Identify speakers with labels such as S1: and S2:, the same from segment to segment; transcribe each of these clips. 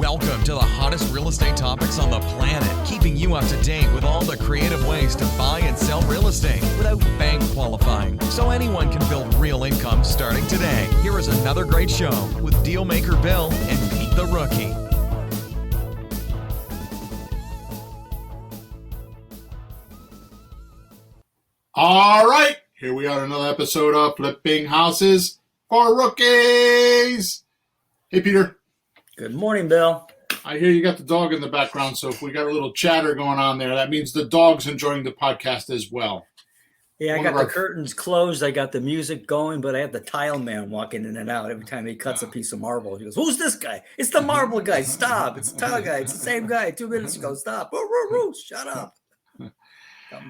S1: Welcome to the hottest real estate topics on the planet, keeping you up to date with all the creative ways to buy and sell real estate without bank qualifying, so anyone can build real income starting today. Here is another great show with Dealmaker Bill and Pete the Rookie.
S2: All right, here we are, another episode of Flipping Houses for Rookies. Hey, Peter.
S3: Good morning, Bill.
S2: I hear you got the dog in the background, so if we got a little chatter going on there, that means the dog's enjoying the podcast as well.
S3: Yeah, I got the curtains closed. I got the music going, but I have the tile man walking in and out every time he cuts a piece of marble. He goes, "Who's this guy? It's the marble guy. Stop. It's the tile guy. It's the same guy 2 minutes ago. Stop. Shut up."
S2: All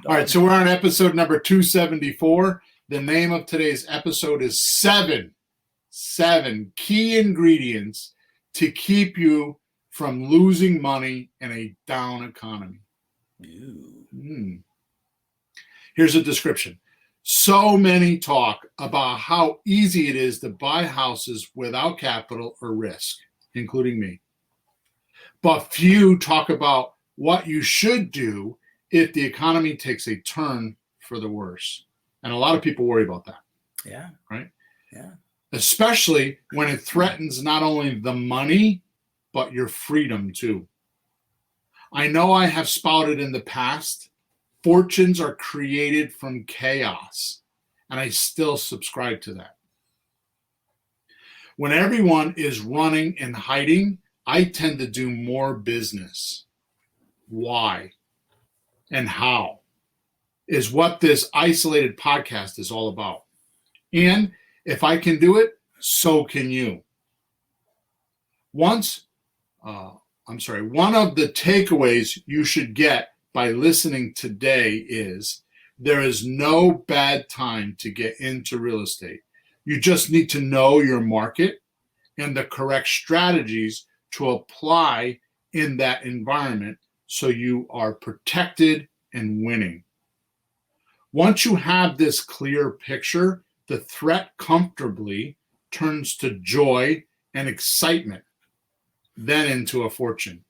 S2: right, so we're on episode number 274. The name of today's episode is seven key ingredients to keep you from losing money in a down economy. Here's a description. So many talk about how easy it is to buy houses without capital or risk, including me. But few talk about what you should do if the economy takes a turn for the worse. And a lot of people worry about that.
S3: Yeah.
S2: Right?
S3: Yeah.
S2: Especially when it threatens not only the money, but your freedom too. I know I have spouted in the past, fortunes are created from chaos, and I still subscribe to that. When everyone is running and hiding, I tend to do more business. Why and how is what this isolated podcast is all about. And if I can do it, so can you. One of the takeaways you should get by listening today is there is no bad time to get into real estate. You just need to know your market and the correct strategies to apply in that environment so you are protected and winning. Once you have this clear picture, the threat comfortably turns to joy and excitement, then into a fortune.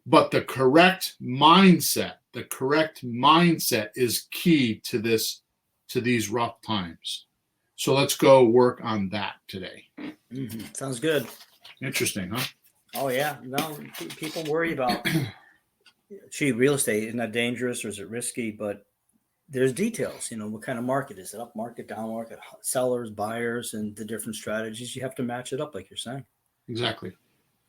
S2: But the correct mindset is key to these rough times. So let's go work on that today.
S3: Sounds good. Interesting,
S2: huh?
S3: Oh, yeah. No, people worry about, gee, real estate, isn't that dangerous or is it risky? But there's details, what kind of market is it? Up market, down market, sellers, buyers, and the different strategies. You have to match it up, like you're saying.
S2: Exactly.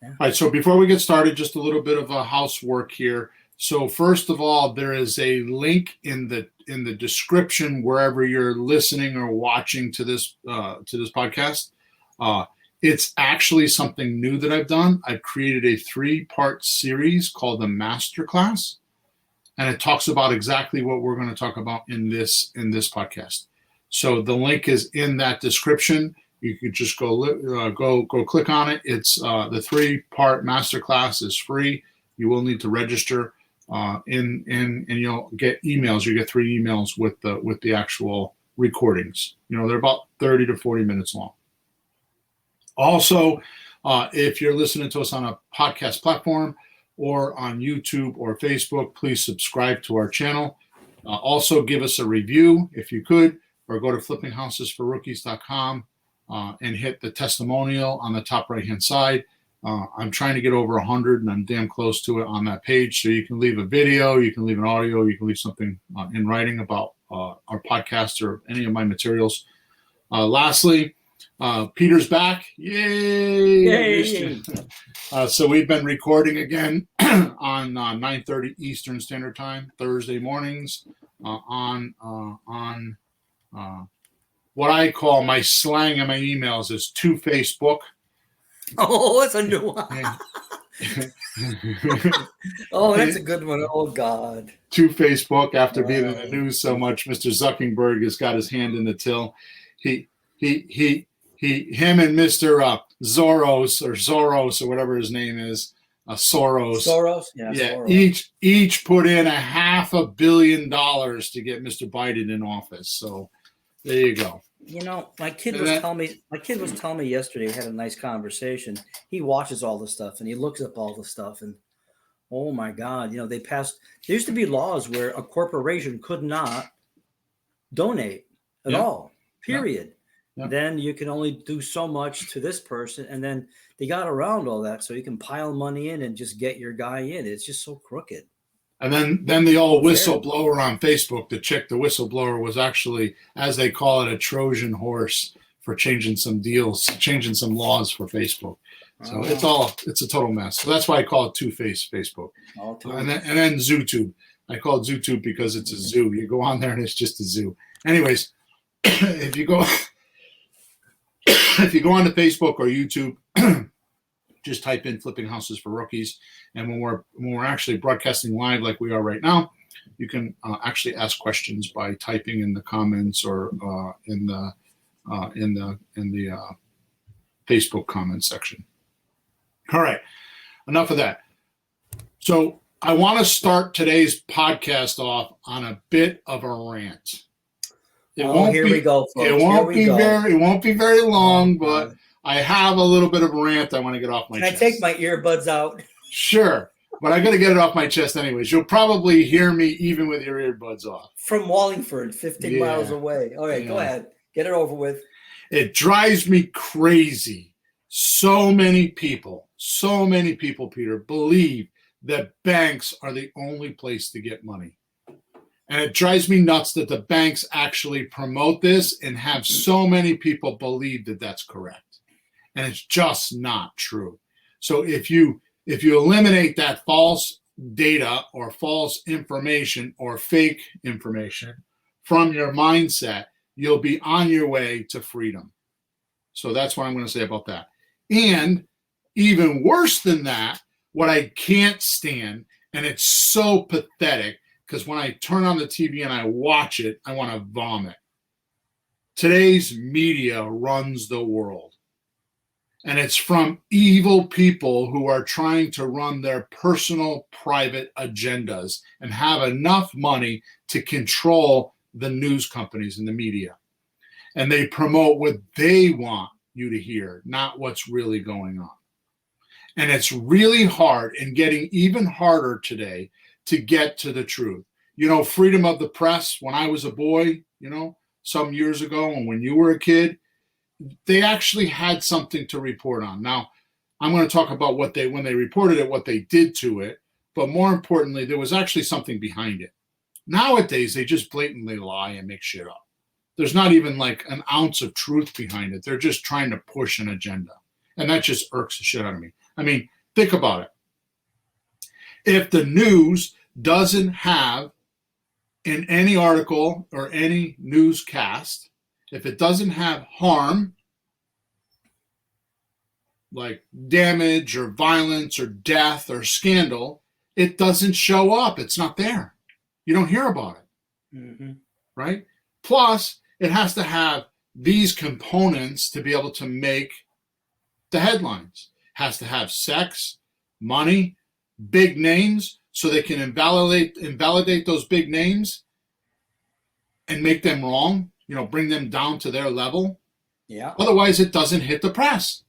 S3: Yeah.
S2: All right. So before we get started, just a little bit of a housework here. So first of all, there is a link in the description wherever you're listening or watching to this podcast. It's actually something new that I've done. I've created a 3-part series called the Masterclass. And it talks about exactly what we're going to talk about in this podcast. So the link is in that description. You could just go click on it. It's the 3-part masterclass is free. You will need to register, and you'll get emails. You get 3 emails with the actual recordings. They're about 30 to 40 minutes long. Also, if you're listening to us on a podcast platform, or on YouTube or Facebook, please subscribe to our channel. Also, give us a review if you could, or go to flippinghouses4rookies.com and hit the testimonial on the top right-hand side. I'm trying to get over 100, and I'm damn close to it on that page. So you can leave a video, you can leave an audio, you can leave something in writing about our podcast or any of my materials. Lastly, Peter's back. Yay! So we've been recording again on 9:30 Eastern Standard Time, Thursday mornings, on what I call my slang in my emails is Facebook.
S3: Oh, that's a new one. Oh, that's a good one. Oh, God.
S2: Facebook, after being in the news so much, Mr. Zuckerberg has got his hand in the till. Him and Mr. Soros or whatever his name is, Soros.
S3: Yeah.
S2: Soros. Each put in $500 million to get Mr. Biden in office. So There you go.
S3: You know, my kid
S2: And
S3: was
S2: that-
S3: telling me. My kid was telling me yesterday. We had a nice conversation. He watches all the stuff and he looks up all the stuff. And oh my God, you know, they passed. There used to be laws where a corporation could not donate at
S2: Yeah.
S3: all. Period.
S2: Yeah.
S3: Then you can only do so much to this person, and then they got around all that, so you can pile money in and just get your guy in. It's just so crooked.
S2: And then the old
S3: Fair.
S2: whistleblower on Facebook, the whistleblower was actually, as they call it, a Trojan horse for changing some deals, changing some laws for Facebook. So it's a total mess. So that's why I call it two-faced Facebook. And then ZooTube. I call it ZooTube because it's a zoo. You go on there and it's just a zoo. Anyways, if you go onto Facebook or YouTube, just type in "flipping houses for rookies," and when we're actually broadcasting live like we are right now, you can actually ask questions by typing in the comments or in the Facebook comment section. All right, enough of that. So I want to start today's podcast off on a bit of a rant.
S3: We go, folks.
S2: It won't be very long, but I have a little bit of a rant I want to get off my chest.
S3: Can I take my earbuds out?
S2: Sure, but I got to get it off my chest anyways. You'll probably hear me even with your earbuds off.
S3: From Wallingford, 15 miles away. All right, go ahead. Get it over with.
S2: It drives me crazy. So many people, Peter, believe that banks are the only place to get money. And it drives me nuts that the banks actually promote this and have so many people believe that that's correct. And it's just not true. So if you eliminate that false data or false information or fake information from your mindset, you'll be on your way to freedom. So that's what I'm going to say about that. And even worse than that, what I can't stand, and it's so pathetic, because when I turn on the TV and I watch it, I want to vomit. Today's media runs the world. And it's from evil people who are trying to run their personal, private agendas and have enough money to control the news companies and the media. And they promote what they want you to hear, not what's really going on. And it's really hard and getting even harder today to get to the truth. You know, freedom of the press, when I was a boy, some years ago, and when you were a kid, they actually had something to report on. Now, I'm going to talk about when they reported it, what they did to it, but more importantly, there was actually something behind it. Nowadays, they just blatantly lie and make shit up. There's not even like an ounce of truth behind it. They're just trying to push an agenda. And that just irks the shit out of me. I mean, think about it. If the news doesn't have in any article or any newscast, if it doesn't have harm, like damage or violence or death or scandal, it doesn't show up. It's not there. You don't hear about it.
S3: Mm-hmm.
S2: Right? Plus, it has to have these components to be able to make the headlines. It has to have sex, money, big names, so they can invalidate those big names and make them wrong, bring them down to their level.
S3: Yeah.
S2: Otherwise, it doesn't hit the press.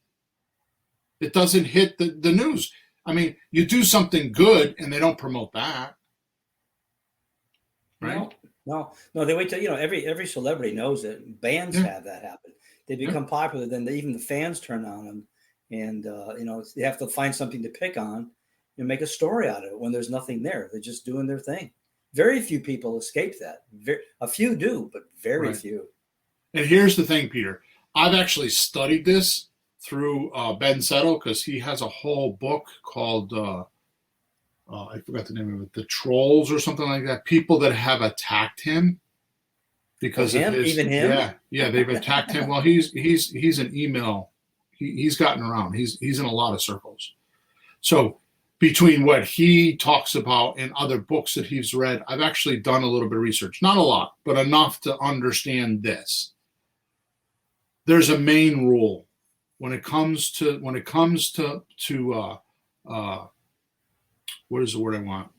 S2: It doesn't hit the news. I mean, you do something good and they don't promote that. Right?
S3: No, they wait till, every celebrity knows it. Bands have that happen. They become popular, then even the fans turn on them. And, they have to find something to pick on and make a story out of it when there's nothing there. They're just doing their thing. Very few people escape that. A few do, but very few.
S2: And here's the thing, Peter. I've actually studied this through Ben Settle, because he has a whole book called, I forgot the name of it, The Trolls or something like that. People that have attacked him because of his.
S3: Even him?
S2: Yeah, they've attacked him. Well, he's an email. He's gotten around. He's in a lot of circles. So between what he talks about and other books that he's read, I've actually done a little bit of research. Not a lot, but enough to understand this. There's a main rule when it comes to what is the word I want?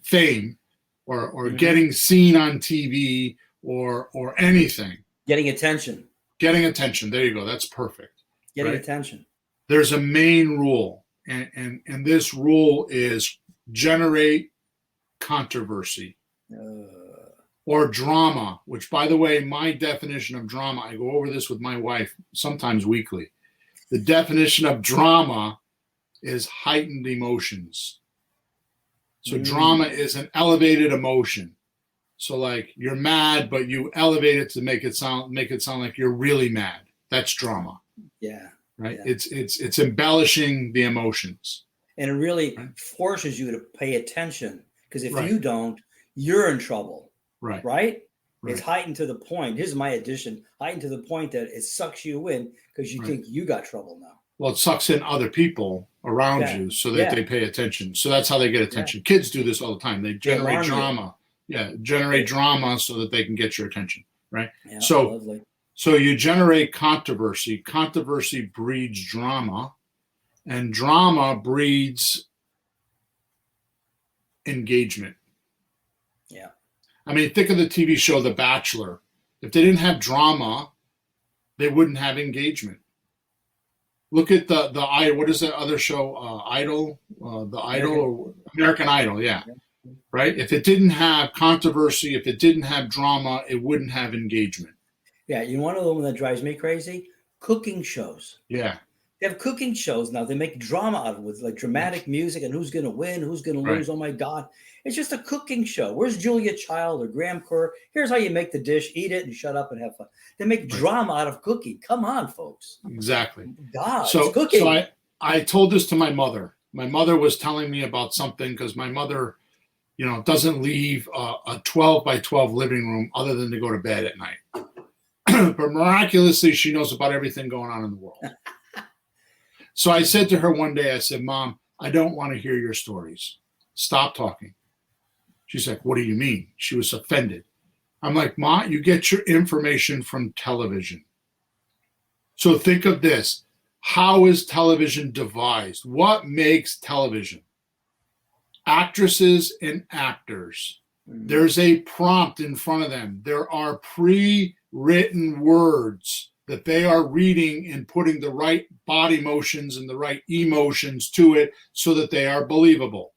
S2: Fame or getting seen on TV or anything.
S3: Getting attention.
S2: Getting attention. There you go. That's perfect.
S3: Getting
S2: right?
S3: attention.
S2: There's a main rule, and this rule is generate controversy or drama, which, by the way, my definition of drama, I go over this with my wife sometimes weekly. The definition of drama is heightened emotions. So drama is an elevated emotion. So like you're mad, but you elevate it to make it sound like you're really mad. That's drama.
S3: Yeah.
S2: Right.
S3: Yeah.
S2: It's embellishing the emotions.
S3: And it really forces you to pay attention, because if
S2: Right.
S3: you don't, you're in trouble.
S2: Right.
S3: Right?
S2: Right.
S3: It's heightened to the point. Here's my addition. Heightened to the point that it sucks you in because you think you got trouble now.
S2: Well, it sucks in other people around you so that they pay attention. So that's how they get attention. Kids do this all the time. They generate drama. Yeah, generate drama so that they can get your attention, right?
S3: Yeah,
S2: so,
S3: lovely.
S2: So you generate controversy. Controversy breeds drama, and drama breeds engagement.
S3: Yeah.
S2: I mean, think of the TV show The Bachelor. If they didn't have drama, they wouldn't have engagement. Look at the what is that other show? Idol, or American Idol, yeah. Right? If it didn't have controversy, if it didn't have drama, it wouldn't have engagement.
S3: Yeah, you want to know the one that drives me crazy? Cooking shows.
S2: Yeah.
S3: They have cooking shows now. They make drama out of it with like dramatic music and who's going to win, who's going to lose. Oh my God. It's just a cooking show. Where's Julia Child or Graham Kerr? Here's how you make the dish, eat it and shut up and have fun. They make drama out of cooking. Come on, folks.
S2: Exactly.
S3: God,
S2: so,
S3: it's cooking.
S2: So I told this to my mother. My mother was telling me about something because my mother, doesn't leave a 12 by 12 living room other than to go to bed at night. But miraculously, she knows about everything going on in the world. So I said to her one day, I said, Mom, I don't want to hear your stories. Stop talking. She's like, what do you mean? She was offended. I'm like, Ma, you get your information from television. So think of this. How is television devised? What makes television? Actresses and actors. There's a prompt in front of them. There are pre-written words that they are reading and putting the right body motions and the right emotions to it so that they are believable.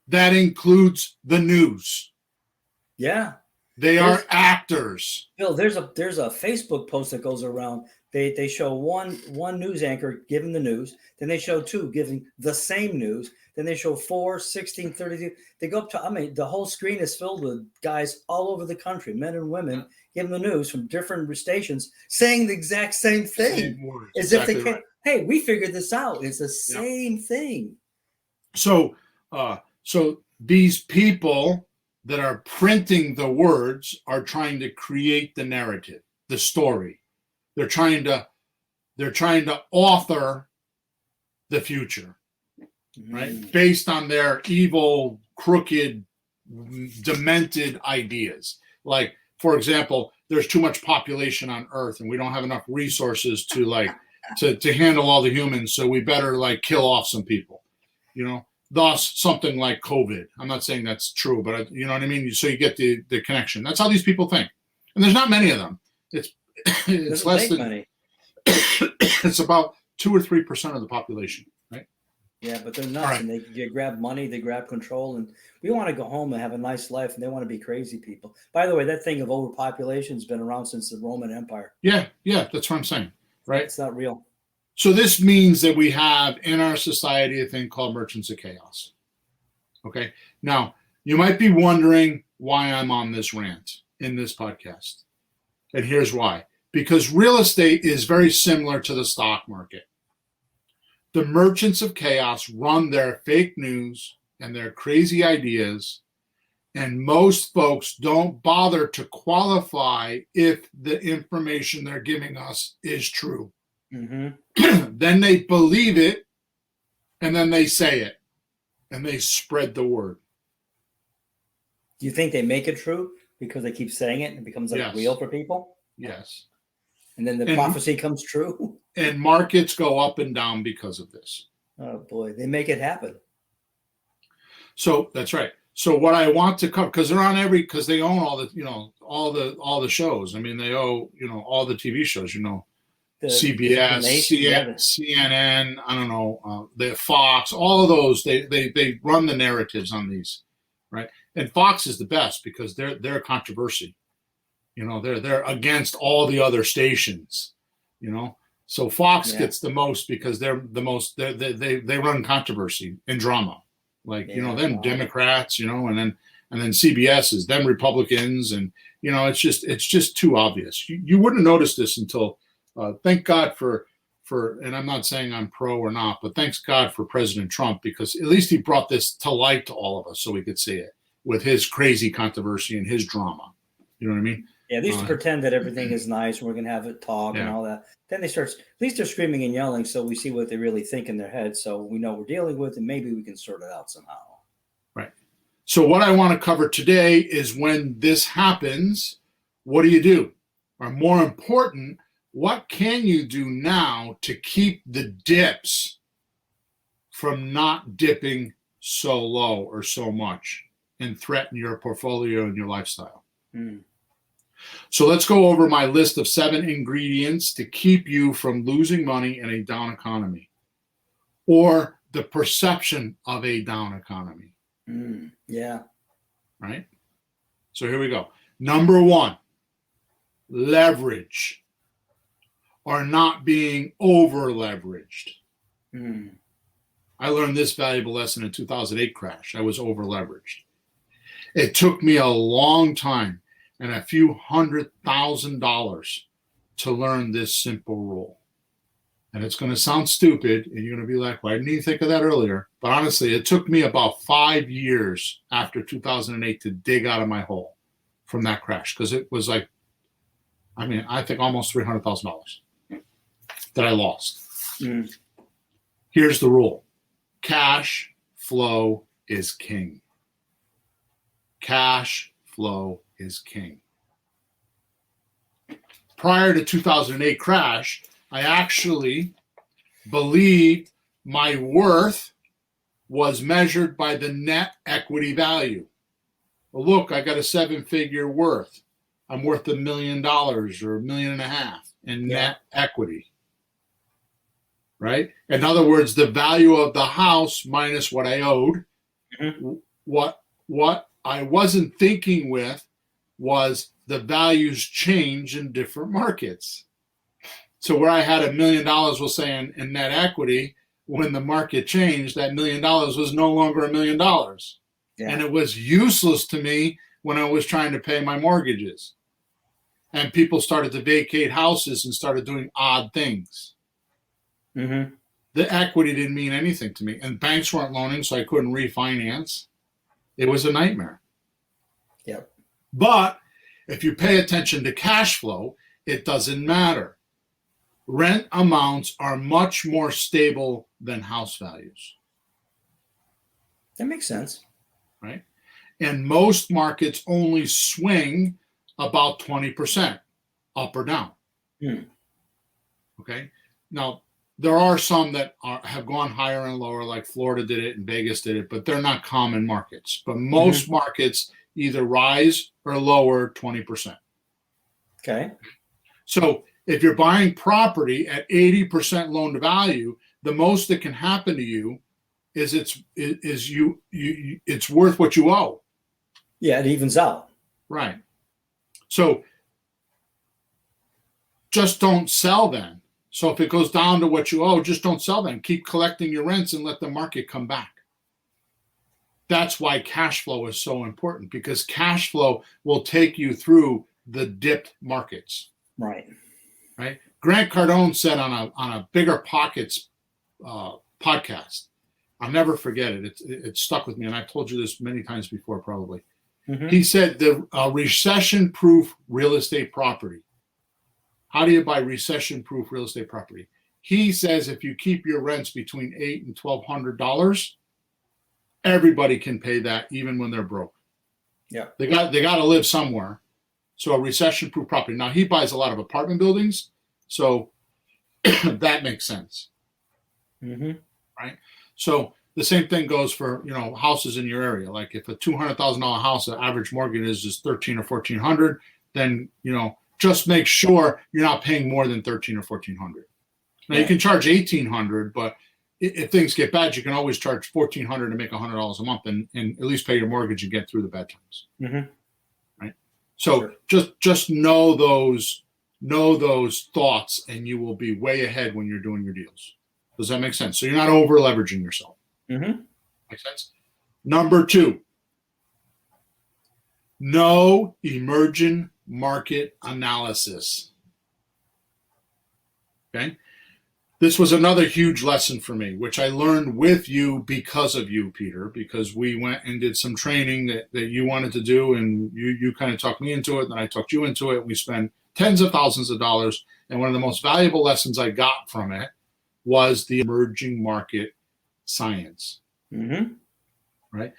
S2: That includes the news.
S3: Yeah.
S2: They are actors.
S3: Bill, there's a Facebook post that goes around. They show one news anchor giving the news. Then they show two giving the same news. Then they show 4, 16, 32. They go up to, the whole screen is filled with guys all over the country, men and women, giving the news from different stations, saying the exact same thing. As if they can't, hey, we figured this out. It's the same thing.
S2: So these people that are printing the words are trying to create the narrative, the story. They're trying to author the future, right? Based on their evil, crooked, demented ideas. Like, for example, there's too much population on Earth and we don't have enough resources to handle all the humans, so we better kill off some people, Thus, something like COVID. I'm not saying that's true, but you know what I mean? So you get the connection. That's how these people think. And there's not many of them. It's less than many. It's about 2 or 3% of the population, right?
S3: Yeah, but they're nuts, and they grab money, they grab control, and we want to go home and have a nice life, and they want to be crazy people. By the way, that thing of overpopulation has been around since the Roman Empire.
S2: Yeah, that's what I'm saying, right?
S3: It's not real.
S2: So this means that we have in our society a thing called merchants of chaos. Okay. Now, you might be wondering why I'm on this rant in this podcast. And here's why. Because real estate is very similar to the stock market. The merchants of chaos run their fake news and their crazy ideas, and most folks don't bother to qualify if the information they're giving us is true. Mm-hmm. Then they believe it, and then they say it, and they spread the word.
S3: Do you think they make it true because they keep saying it and it becomes real for people?
S2: Yes.
S3: And then the prophecy comes true?
S2: And markets go up and down because of this.
S3: Oh, boy. They make it happen.
S2: So that's right. So what I want to cover, because they're on because they own all all the shows. I mean, they owe, all the TV shows,
S3: The
S2: CBS,
S3: nation,
S2: CNN, I don't know, the Fox, all of those, they run the narratives on these, right? And Fox is the best because they're controversy. They're against all the other stations, So Fox gets the most because they're the most, they run controversy and drama. Like, them Democrats, and then CBS is them Republicans, and it's just too obvious. You wouldn't notice this until thank God for and I'm not saying I'm pro or not, but thanks God for President Trump, because at least he brought this to light to all of us so we could see it with his crazy controversy and his drama. You know what I mean?
S3: Yeah, they used to pretend that everything is nice and we're gonna have a talk and all that. Then they start, at least they're screaming and yelling, so we see what they really think in their head, so we know what we're dealing with, and maybe we can sort it out somehow.
S2: Right. So what I want to cover today is, when this happens, what do you do? Or more important, what can you do now to keep the dips from not dipping so low or so much and threaten your portfolio and your lifestyle? So let's go over my list of 7 ingredients to keep you from losing money in a down economy, or the perception of a down economy.
S3: Yeah.
S2: Right? So here we go. Number 1, leverage, or not being over leveraged. I learned this valuable lesson in 2008 crash. I was over leveraged. It took me a long time and a few $100,000 to learn this simple rule. And it's going to sound stupid, and you're going to be like, why didn't you think of that earlier? But honestly, it took me about 5 years after 2008 to dig out of my hole from that crash, because it was like, I think almost $300,000 that I lost. Here's the rule. Cash flow is king. Cash flow is king. Prior to 2008 crash, I actually believed my worth was measured by the net equity value. Well, look, I got a 7-figure worth. I'm worth $1 million or $1.5 million in net equity. Right? In other words, the value of the house minus what I owed. What I wasn't thinking with was the values change in different markets. So where I had $1 million, we'll say, in net equity, when the market changed, that $1 million was no longer $1 million. And it was useless to me when I was trying to pay my mortgages. And people started to vacate houses and started doing odd things. The equity didn't mean anything to me. And banks weren't loaning, so I couldn't refinance. It was a nightmare. But if you pay attention to cash flow, it doesn't matter. Rent amounts are much more stable than house values.
S3: That makes sense.
S2: Right? And most markets only swing about 20% up or down. Okay? Now, there are some that have gone higher and lower, like Florida did it and Vegas did it, but they're not common markets. But most markets either rise or lower 20%. Okay. So if you're buying property at 80% loan to value, the most that can happen to you is it's worth what you owe.
S3: Yeah, it evens out.
S2: Right. So just don't sell then. So if it goes down to what you owe, just don't sell then. Keep collecting your rents and let the market come back. That's why cash flow is so important, because cash flow will take you through the dipped markets.
S3: Right.
S2: Right. Grant Cardone said on a Bigger Pockets podcast, I'll never forget it. It stuck with me, and I've told you this many times before, probably. He said the recession-proof real estate property. How do you buy recession-proof real estate property? He says if you keep your rents between $800 and $1,200, everybody can pay that, even when they're broke. Yeah, they got to live somewhere. So a recession-proof property. Now he buys a lot of apartment buildings, so that makes sense. Right. So the same thing goes for, houses in your area. Like if a $200,000 house, the average mortgage is 13 or 1400, then, just make sure you're not paying more than 13 or 1400. Now you can charge 1800, but if things get bad, you can always charge 1400 to make $100 a month and at least pay your mortgage and get through the bad times.
S3: Mm-hmm.
S2: Right. So just know those thoughts, and you will be way ahead when you're doing your deals. Does that make sense? So you're not over leveraging yourself.
S3: Mm-hmm.
S2: Makes sense? Number 2, know emerging market analysis. Okay. This was another huge lesson for me, which I learned with you because of you, Peter, because we went and did some training that you wanted to do, and you kind of talked me into it, and then I talked you into it. We spent tens of thousands of dollars, and one of the most valuable lessons I got from it was the emerging market science.
S3: Mm-hmm.
S2: Right?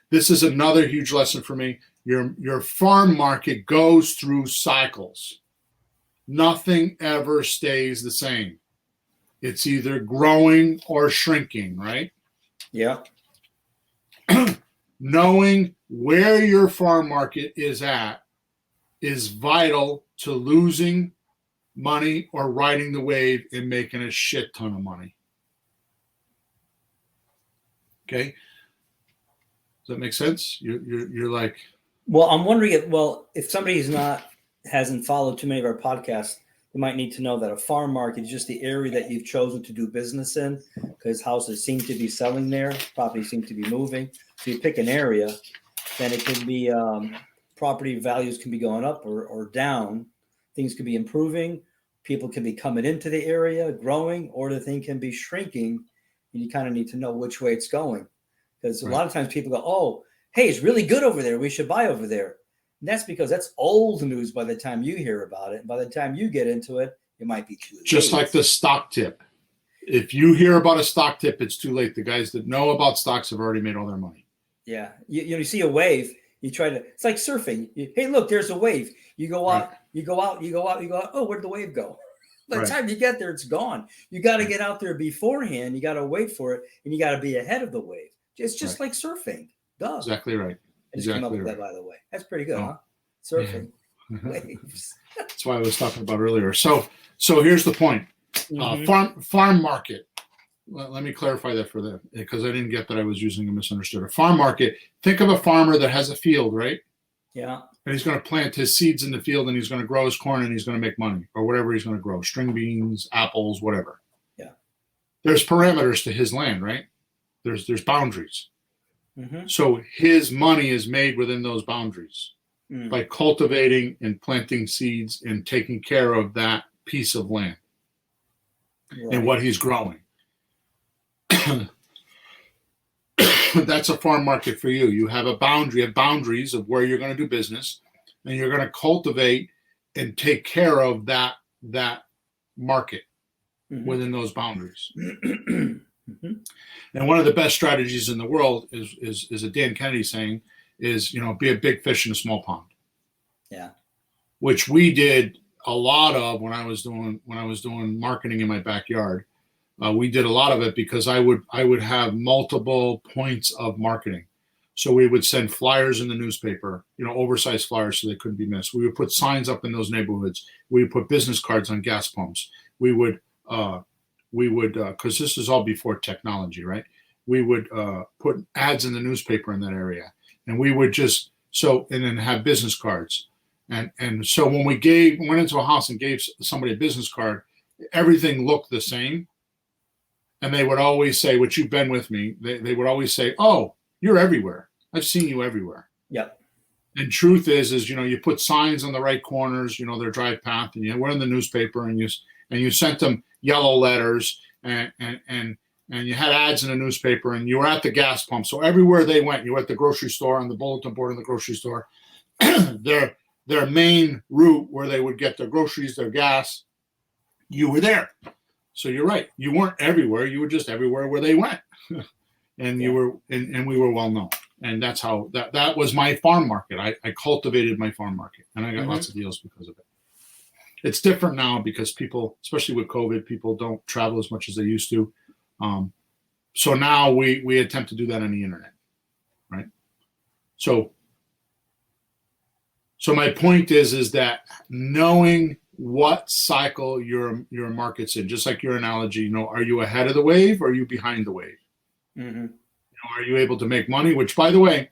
S2: This is another huge lesson for me. Your farm market goes through cycles. Nothing ever stays the same. It's either growing or shrinking, right?
S3: Yeah.
S2: Knowing where your farm market is at is vital to losing money or riding the wave and making a shit ton of money. Okay? Does that make sense? You're like...
S3: Well, I'm wondering if somebody hasn't followed too many of our podcasts, they might need to know that a farm market is just the area that you've chosen to do business in, because houses seem to be selling there, properties seem to be moving. So you pick an area, then it can be property values can be going up or down. Things could be improving. People can be coming into the area, growing, or the thing can be shrinking. And you kind of need to know which way it's going. Because a lot of times people go, oh, hey, it's really good over there. We should buy over there. And that's because that's old news by the time you hear about it. By the time you get into it, it might be too late.
S2: Just like the stock tip. If you hear about a stock tip, it's too late. The guys that know about stocks have already made all their money.
S3: Yeah. You see a wave, it's like surfing. Hey, look, there's a wave. You go out, you go out. Oh, where'd the wave go? By the time you get there, it's gone. You got to get out there beforehand. You got to wait for it, and you got to be ahead of the wave. It's just like surfing. Duh.
S2: Exactly right.
S3: I just came up with that, by the way. That's pretty good, huh? Surfing waves.
S2: That's why I was talking about earlier. So here's the point. Farm market. Let me clarify that for them, because I didn't get that I was using a misunderstood. A farm market. Think of a farmer that has a field, right?
S3: Yeah.
S2: And he's going to plant his seeds in the field, and he's going to grow his corn, and he's going to make money, or whatever he's going to grow, string beans, apples, whatever.
S3: Yeah.
S2: There's parameters to his land, right? There's boundaries.
S3: Mm-hmm.
S2: So his money is made within those boundaries by cultivating and planting seeds and taking care of that piece of land and what he's growing. That's a farm market for you. You have a boundary, boundaries of where you're going to do business, and you're going to cultivate and take care of that market within those boundaries. And one of the best strategies in the world is a Dan Kennedy saying is, be a big fish in a small pond.
S3: Yeah.
S2: Which we did a lot of when I was doing marketing in my backyard. We did a lot of it because I would have multiple points of marketing. So we would send flyers in the newspaper, oversized flyers so they couldn't be missed. We would put signs up in those neighborhoods. We would put business cards on gas pumps. We would, because this is all before technology, right? We would put ads in the newspaper in that area, and we would and then have business cards. And so when we went into a house and gave somebody a business card, everything looked the same. And they would always say, which you've been with me, they would always say, oh, you're everywhere. I've seen you everywhere.
S3: Yep.
S2: And truth is you put signs on the right corners, their drive path, and we're in the newspaper, and you sent them yellow letters, and you had ads in the newspaper, and you were at the gas pump. So everywhere they went, you were at the grocery store, on the bulletin board in the grocery store, their main route where they would get their groceries, their gas, you were there. So you're right. You weren't everywhere. You were just everywhere where they went. And you were, and we were well known. And that's how that was my farm market. I cultivated my farm market, and I got lots of deals because of it. It's different now because people, especially with COVID, people don't travel as much as they used to. So now we attempt to do that on the internet, right? So my point is that knowing what cycle your market's in, just like your analogy, are you ahead of the wave or are you behind the wave?
S3: Mm-hmm.
S2: Are you able to make money? Which, by the way,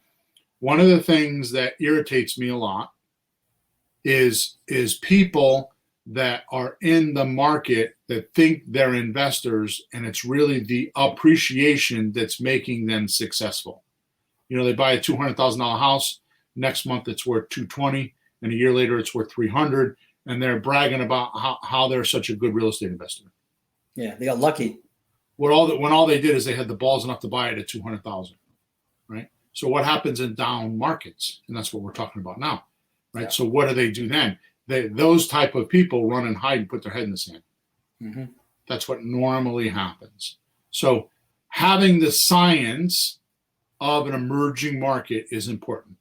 S2: one of the things that irritates me a lot is people that are in the market that think they're investors, and it's really the appreciation that's making them successful. They buy a $200,000 house. Next month it's worth $220,000, and a year later it's worth $300,000, and they're bragging about how they're such a good real estate investor.
S3: Yeah, they got lucky.
S2: When all they did is they had the balls enough to buy it at $200,000, right? So what happens in down markets? And that's what we're talking about now, right? Yeah. So what do they do then? Those type of people run and hide and put their head in the sand.
S3: Mm-hmm.
S2: That's what normally happens. So having the science of an emerging market is important.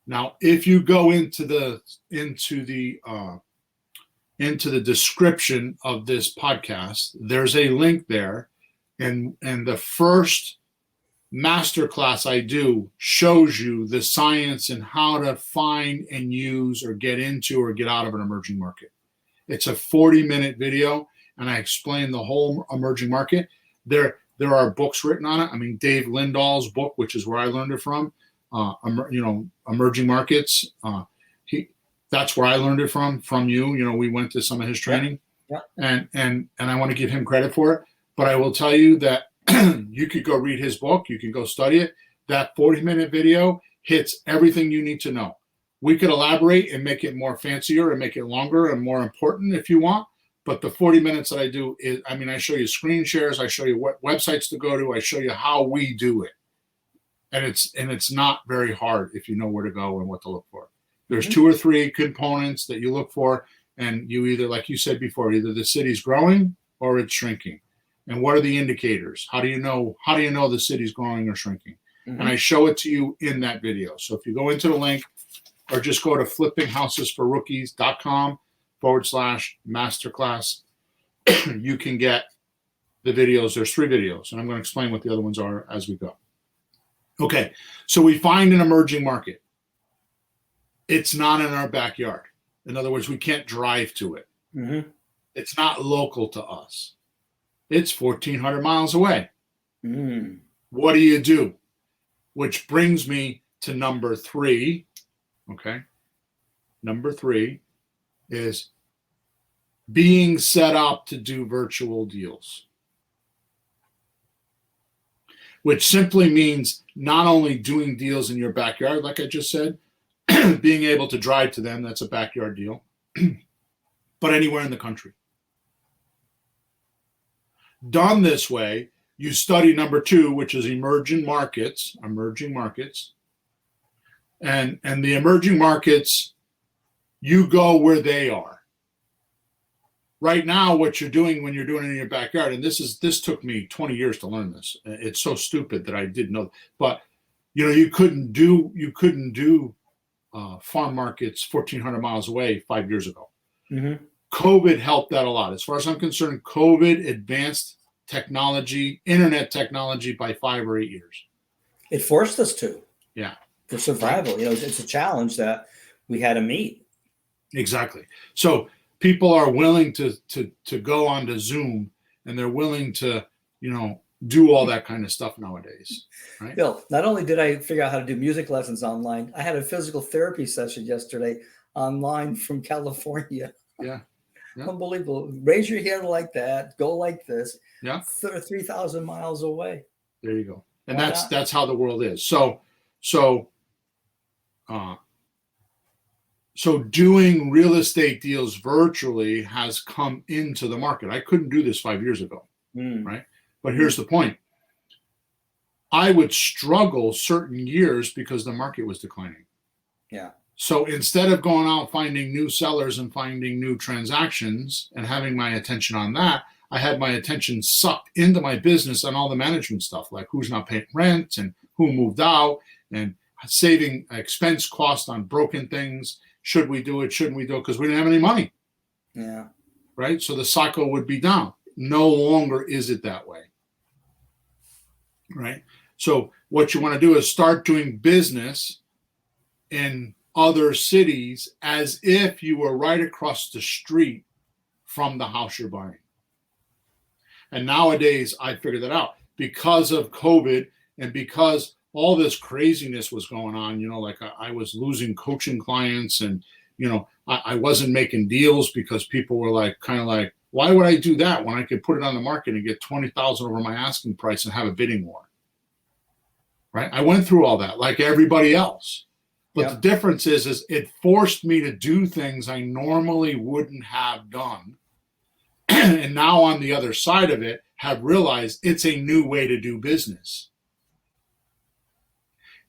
S2: Now, if you go into the description of this podcast, there's a link there, and the first masterclass I do shows you the science and how to find and use or get into or get out of an emerging market. It's a 40-minute video, and I explain the whole emerging market. There are books written on it. I mean, Dave Lindahl's book, which is where I learned it from, Emerging Markets. That's where I learned it from you. We went to some of his training.
S3: Yeah.
S2: And I want to give him credit for it. But I will tell you that you could go read his book. You can go study it. That 40-minute video hits everything you need to know. We could elaborate and make it more fancier and make it longer and more important if you want. But the 40 minutes that I do is, I show you screen shares. I show you what websites to go to. I show you how we do it. And it's not very hard if you know where to go and what to look for. There's 2 or 3 components that you look for, and you either, like you said before, either the city's growing or it's shrinking. And what are the indicators? How do you know the city's growing or shrinking? Mm-hmm. And I show it to you in that video. So if you go into the link or just go to flippinghousesforrookies.com/masterclass, you can get the videos. There's 3 videos, and I'm going to explain what the other ones are as we go. Okay, so we find an emerging market. It's not in our backyard. In other words, we can't drive to it.
S3: Mm-hmm.
S2: It's not local to us. It's 1,400 miles away.
S3: Mm.
S2: What do you do? Which brings me to number 3. Okay. Number 3 is being set up to do virtual deals, which simply means not only doing deals in your backyard, like I just said, being able to drive to them, that's a backyard deal, but anywhere in the country. Done this way, you study number 2, which is emerging markets. And the emerging markets, you go where they are. Right now, what you're doing when you're doing it in your backyard, and this took me 20 years to learn this. It's so stupid that I didn't know, but you couldn't do farm markets 1,400 miles away 5 years ago.
S3: Mm-hmm.
S2: COVID helped that a lot. As far as I'm concerned, COVID advanced technology, internet technology, by 5 or 8 years.
S3: It forced us to.
S2: Yeah.
S3: For survival. It's a challenge that we had to meet.
S2: Exactly. So people are willing to go onto Zoom, and they're willing to, do all that kind of stuff nowadays. Right?
S3: Bill, not only did I figure out how to do music lessons online, I had a physical therapy session yesterday online from California.
S2: Yeah. Yeah.
S3: Unbelievable. Raise your hand like that. Go like this.
S2: Yeah.
S3: 3,000 miles away.
S2: There you go. And that's how the world is. So doing real estate deals virtually has come into the market. I couldn't do this 5 years ago, right? But here's the point. I would struggle certain years because the market was declining.
S3: Yeah.
S2: So instead of going out finding new sellers and finding new transactions and having my attention on that, I had my attention sucked into my business on all the management stuff, like who's not paying rent and who moved out and saving expense cost on broken things. Should we do it? Shouldn't we do it? Because we didn't have any money.
S3: Yeah.
S2: Right? So the cycle would be down. No longer is it that way. right? So what you want to do is start doing business in other cities as if you were right across the street from the house you're buying. And nowadays, I figured that out because of COVID and because all this craziness was going on. Like I was losing coaching clients, and I wasn't making deals because people were kind of like, why would I do that when I could put it on the market and get 20,000 over my asking price and have a bidding war? Right? I went through all that like everybody else. But the difference is it forced me to do things I normally wouldn't have done. And now on the other side of it, have realized it's a new way to do business,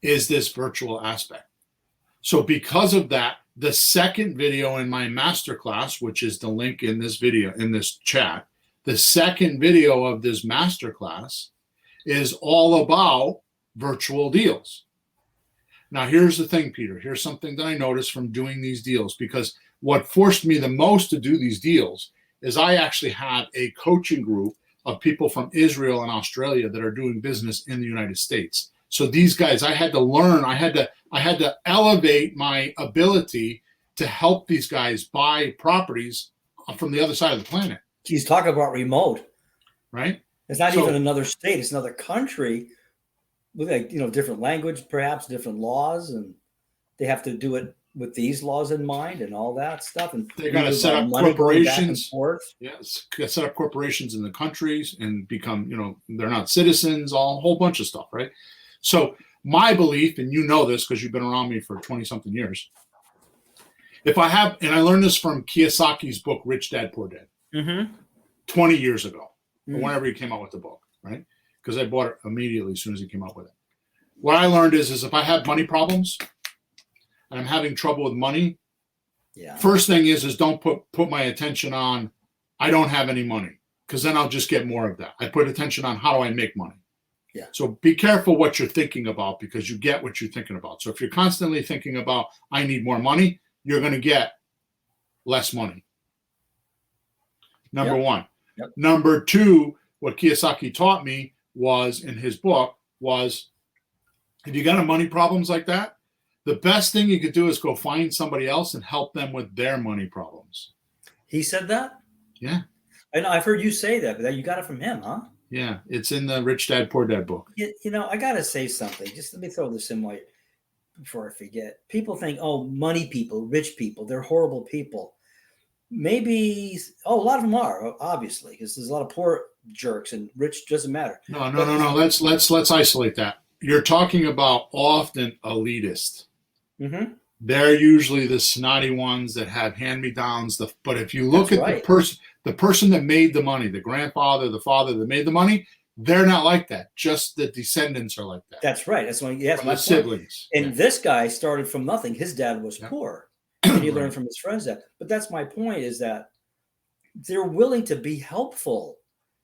S2: is this virtual aspect. So because of that, the second video in my masterclass, which is the link in this video, in this chat, the second video of this masterclass is all about virtual deals. Now, here's the thing, Peter. Here's something that I noticed from doing these deals, because what forced me the most to do these deals is I actually had a coaching group of people from Israel and Australia that are doing business in the United States. So these guys, I had to learn, I had to elevate my ability to help these guys buy properties from the other side of the planet.
S3: He's talking about remote,
S2: right?
S3: It's not even another state; it's another country with different language, perhaps different laws, and they have to do it with these laws in mind and all that stuff. And
S2: they got to set up corporations.
S3: Yes,
S2: set up corporations in the countries and become, they're not citizens, a whole bunch of stuff, right? So my belief, and this because you've been around me for 20 something years, if I have, and I learned this from Kiyosaki's book, Rich Dad, Poor Dad, 20 years ago, or whenever he came out with the book, right? Because I bought it immediately as soon as he came out with it. What I learned is if I have money problems and I'm having trouble with money, first thing is don't put my attention on I don't have any money, because then I'll just get more of that. I put attention on how do I make money.
S3: Yeah.
S2: So be careful what you're thinking about, because you get what you're thinking about. So if you're constantly thinking about I need more money, you're going to get less money. Number one.
S3: Yep.
S2: Number two, what Kiyosaki taught me was in his book was if you got money problems like that, the best thing you could do is go find somebody else and help them with their money problems.
S3: He said that?
S2: Yeah.
S3: I know. I've heard you say that, but you got it from him, huh?
S2: Yeah. It's in the Rich Dad, Poor Dad book.
S3: I got to say something. Just let me throw this in before I forget. People think, money people, rich people, they're horrible people. Maybe, a lot of them are, obviously, because there's a lot of poor jerks and rich doesn't matter.
S2: No. Let's isolate that. You're talking about often elitist.
S3: Mm-hmm.
S2: They're usually the snotty ones that have hand-me-downs. But if you look at the person that made the money, the grandfather, the father that made the money, they're not like that. Just the descendants are like that.
S3: That's right. That's my
S2: siblings.
S3: And this guy started from nothing. His dad was poor, and he learned from his friends that. But that's my point: is that they're willing to be helpful.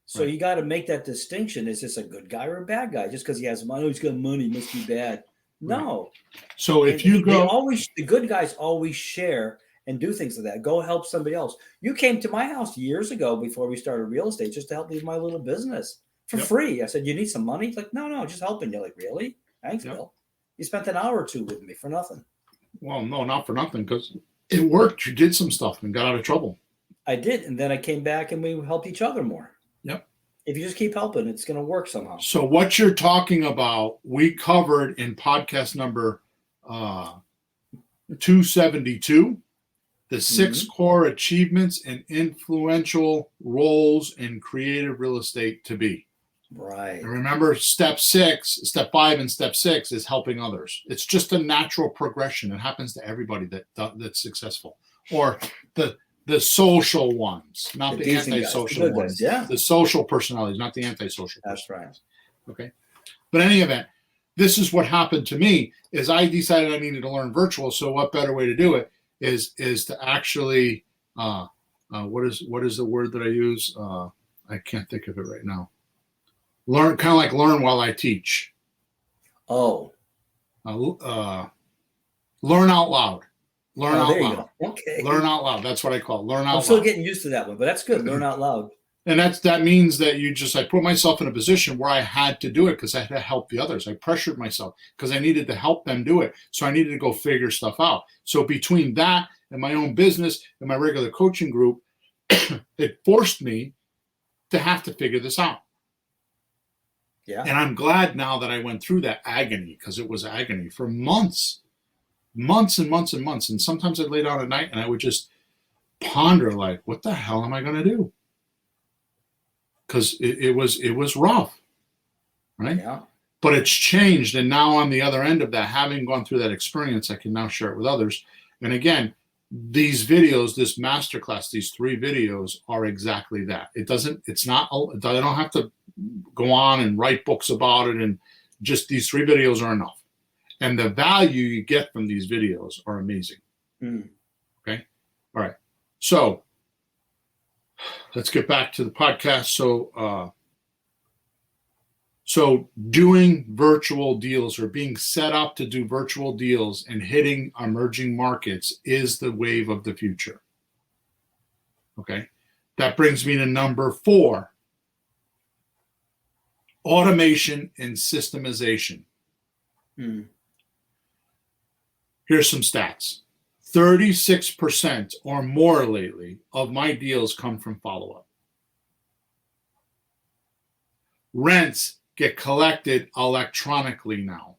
S3: So you got to make that distinction. Is this a good guy or a bad guy? Just because he has money, he's got money, must be bad. No.
S2: So if you go,
S3: the good guys always share and do things like that. Go help somebody else. You came to my house years ago before we started real estate just to help me with my little business for free. I said, you need some money? He's like, no, just helping you. Like, really? Thanks, Bill. You spent an hour or two with me for nothing.
S2: Well, no, not for nothing, because it worked. You did some stuff and got out of trouble.
S3: I did. And then I came back and we helped each other more.
S2: Yep.
S3: If you just keep helping, it's going to work somehow.
S2: So what you're talking about, we covered in podcast number 272, the 6 core achievements and influential roles in creative real estate to be.
S3: Right.
S2: And remember, step 5 and step 6 is helping others. It's just a natural progression. It happens to everybody that's successful. Or the social ones, not the antisocial ones.
S3: Yeah.
S2: The social personalities, not the antisocial.
S3: That's right.
S2: Okay. But in any event, this is what happened to me is I decided I needed to learn virtual. So what better way to do it is to actually what is the word that I use? I can't think of it right now. Learn while I teach.
S3: Oh.
S2: Learn out loud. Learn out
S3: there
S2: loud.
S3: you go. Okay.
S2: Learn out loud. That's what I call it. Learn out loud.
S3: I'm still getting used to that one, but that's good. Learn out loud.
S2: And that means that I put myself in a position where I had to do it because I had to help the others. I pressured myself because I needed to help them do it. So I needed to go figure stuff out. So between that and my own business and my regular coaching group, it forced me to have to figure this out.
S3: Yeah.
S2: And I'm glad now that I went through that agony, because it was agony for months and months and months. And sometimes I'd lay down at night and I would just ponder, like, what the hell am I going to do? Because it was rough, right?
S3: Yeah.
S2: But it's changed. And now on the other end of that, having gone through that experience, I can now share it with others. And again, these videos, this masterclass, these 3 videos are exactly that. I don't have to go on and write books about it, and just these 3 videos are enough. And the value you get from these videos are amazing. Okay. All right. So let's get back to the podcast. So doing virtual deals, or being set up to do virtual deals and hitting emerging markets, is the wave of the future. Okay. That brings me to number 4. Automation and systemization. Here's some stats. 36% or more lately of my deals come from follow-up. Rents get collected electronically now.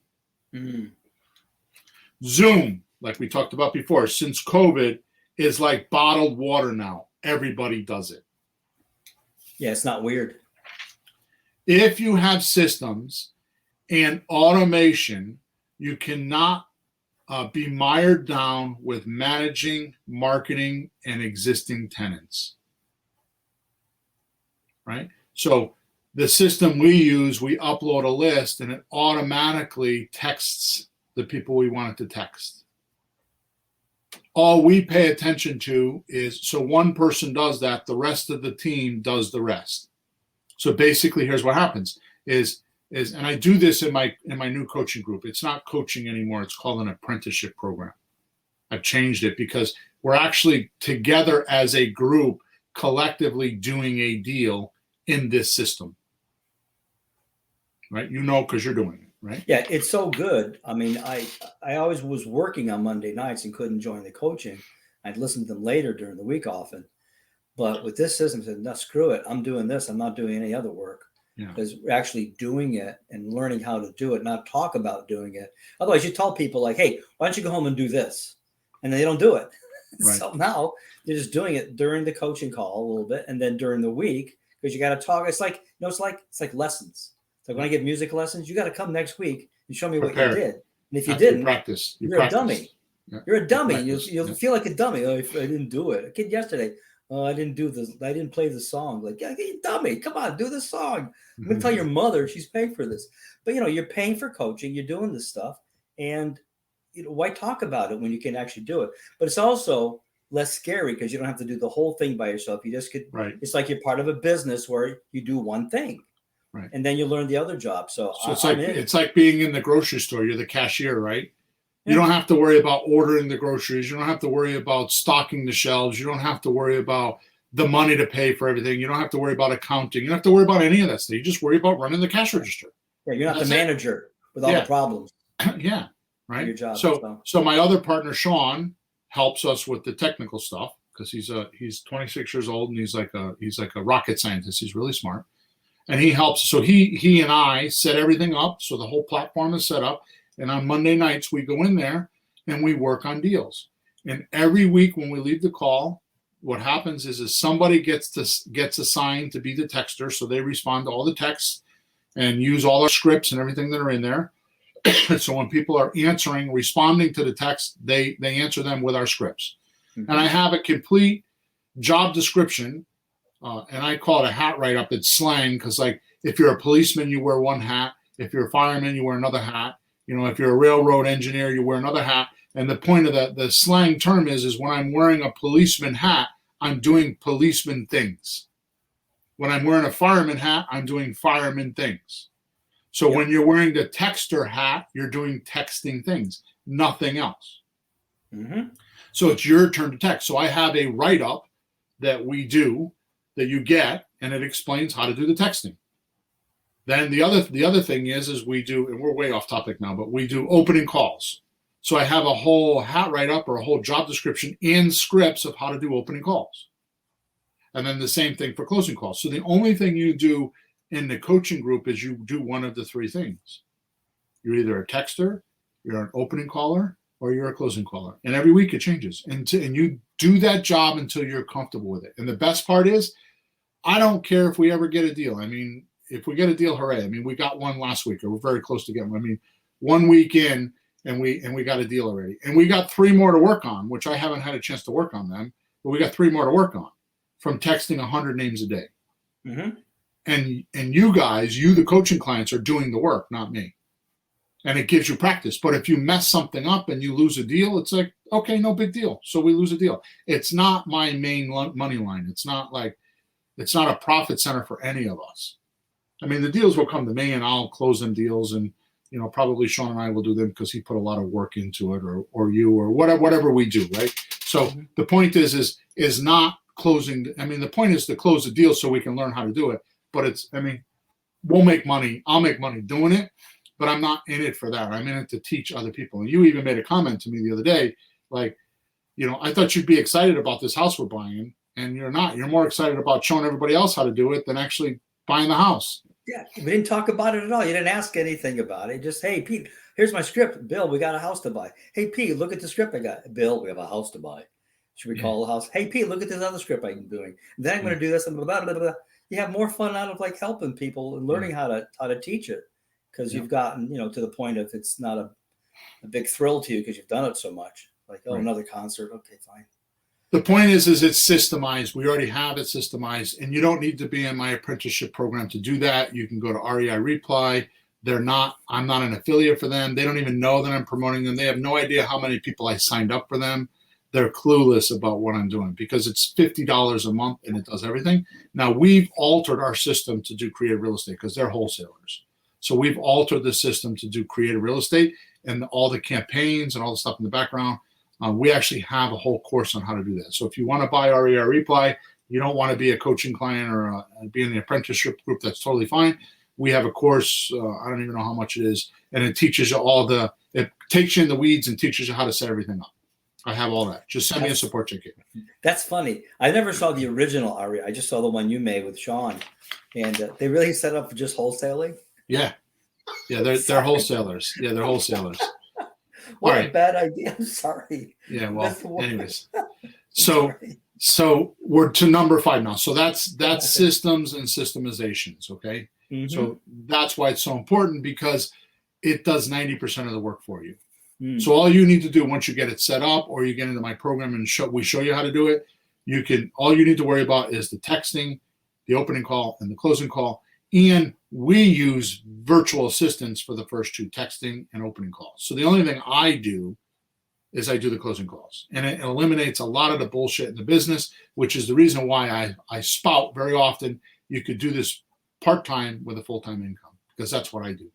S2: Zoom, like we talked about before, since COVID, is like bottled water now. Everybody does it.
S3: Yeah, it's not weird.
S2: If you have systems and automation, you cannot be mired down with managing, marketing, and existing tenants. Right? So the system we use, we upload a list and it automatically texts the people we want it to text. All we pay attention to is, so one person does that, the rest of the team does the rest. So basically, here's what happens is, and I do this in my new coaching group. It's not coaching anymore. It's called an apprenticeship program. I've changed it because we're actually together as a group, collectively doing a deal in this system. Right? Because you're doing it, right?
S3: Yeah, it's so good. I mean, I always was working on Monday nights and couldn't join the coaching. I'd listen to them later during the week often. But with this system, I said, no, screw it. I'm doing this. I'm not doing any other work. Because we're actually doing it and learning how to do it, not talk about doing it. Otherwise, you tell people like, hey, why don't you go home and do this? And they don't do it. Right. So now they're just doing it during the coaching call a little bit. And then during the week, because you got to talk. It's like lessons. It's like when I give music lessons, you got to come next week and show me what you did. And if you didn't, you're a dummy. Yeah. You're a dummy. You'll feel like a dummy. Oh, if I didn't do it. A kid yesterday, oh, I didn't do this. I didn't play the song. Like, yeah, you dummy. Come on, do the song. I'm going to tell your mother she's paying for this. But, you're paying for coaching. You're doing this stuff. And, why talk about it when you can actually do it? But it's also less scary because you don't have to do the whole thing by yourself. You just could. Right. It's like you're part of a business where you do one thing. Right. And then you learn the other job. So
S2: it's like being in the grocery store. You're the cashier, right? You don't have to worry about ordering the groceries. You don't have to worry about stocking the shelves. You don't have to worry about the money to pay for everything. You don't have to worry about accounting. You don't have to worry about any of that stuff. You just worry about running the cash register.
S3: Yeah, you're not the manager with all the problems.
S2: Yeah, right.
S3: Your job.
S2: So my other partner, Sean, helps us with the technical stuff because he's 26 years old and he's like a rocket scientist. He's really smart. And he helps. So he and I set everything up. So the whole platform is set up. And on Monday nights, we go in there and we work on deals. And every week when we leave the call, what happens is somebody gets assigned to be the texter. So they respond to all the texts and use all our scripts and everything that are in there. So when people are responding to the text, they answer them with our scripts. Mm-hmm. And I have a complete job description. And I call it a hat write-up. It's slang because, like, if you're a policeman, you wear one hat. If you're a fireman, you wear another hat. If you're a railroad engineer, you wear another hat. And the point of the slang term is when I'm wearing a policeman hat, I'm doing policeman things. When I'm wearing a fireman hat, I'm doing fireman things. So when you're wearing the texter hat, you're doing texting things, nothing else. Mm-hmm. So it's your turn to text. So I have a write-up that we do that you get, and it explains how to do the texting. Then the other thing is we do, and we're way off topic now, but we do opening calls. So I have a whole hat write-up or a whole job description and scripts of how to do opening calls. And then the same thing for closing calls. So the only thing you do in the coaching group is you do one of the three things. You're either a texter, you're an opening caller, or you're a closing caller. And every week it changes. And you do that job until you're comfortable with it. And the best part is, I don't care if we ever get a deal. I mean, if we get a deal, hooray. I mean, we got one last week, or we're very close to getting one. I mean, 1 week in, and we got a deal already. And we got 3 more to work on, which I haven't had a chance to work on them, but we got 3 more to work on from texting 100 names a day.
S3: Mm-hmm.
S2: And you guys, the coaching clients, are doing the work, not me. And it gives you practice. But if you mess something up and you lose a deal, it's like, okay, no big deal. So we lose a deal. It's not my main money line. It's not a profit center for any of us. I mean, the deals will come to me and I'll close them deals, and probably Sean and I will do them because he put a lot of work into it, or you, or whatever we do, right? So the point is not closing. I mean, the point is to close the deal so we can learn how to do it. But we'll make money. I'll make money doing it, but I'm not in it for that. I'm in it to teach other people. And you even made a comment to me the other day, like, I thought you'd be excited about this house we're buying, and you're not. You're more excited about showing everybody else how to do it than actually buying the house.
S3: Yeah, we didn't talk about it at all. You didn't ask anything about it. Just, hey, Pete, here's my script. Bill, we got a house to buy. Hey, Pete, look at the script I got. Bill, we have a house to buy. Should we call the house? Hey, Pete, look at this other script I'm doing. Then I'm going to do this and blah, blah, blah, blah. You have more fun out of helping people and learning how to teach it, because you've gotten, to the point of it's not a big thrill to you because you've done it so much. Like, another concert. Okay, fine. The
S2: point is it's systemized. We already have it systemized, and you don't need to be in my apprenticeship program to do that. You can go to REI Reply. I'm not an affiliate for them. They don't even know that I'm promoting them. They have no idea how many people I signed up for them. They're clueless about what I'm doing because it's $50 a month and it does everything. Now, we've altered our system to do creative real estate because they're wholesalers. So we've altered the system to do creative real estate, and all the campaigns and all the stuff in the background. We actually have a whole course on how to do that. So if you want to buy REI Reply, you don't want to be a coaching client or be in the apprenticeship group, that's totally fine. We have a course, I don't even know how much it is, and it teaches you it takes you in the weeds and teaches you how to set everything up. I have all that. Just send me a support ticket.
S3: That's funny. I never saw the original REI. I just saw the one you made with Sean. And they really set up for just wholesaling?
S2: Yeah. Yeah, they're wholesalers. Yeah, they're wholesalers.
S3: What a bad idea. I'm sorry.
S2: Yeah, well, anyways. So we're to number 5 now. So that's systems and systemizations, okay? Mm-hmm. So that's why it's so important, because it does 90% of the work for you. Mm. So all you need to do once you get it set up, or you get into my program and we show you how to do it, all you need to worry about is the texting, the opening call, and the closing call. And we use virtual assistants for the first 2, texting and opening calls. So the only thing I do is I do the closing calls. And it eliminates a lot of the bullshit in the business, which is the reason why I spout very often. You could do this part-time with a full-time income, because that's what I do.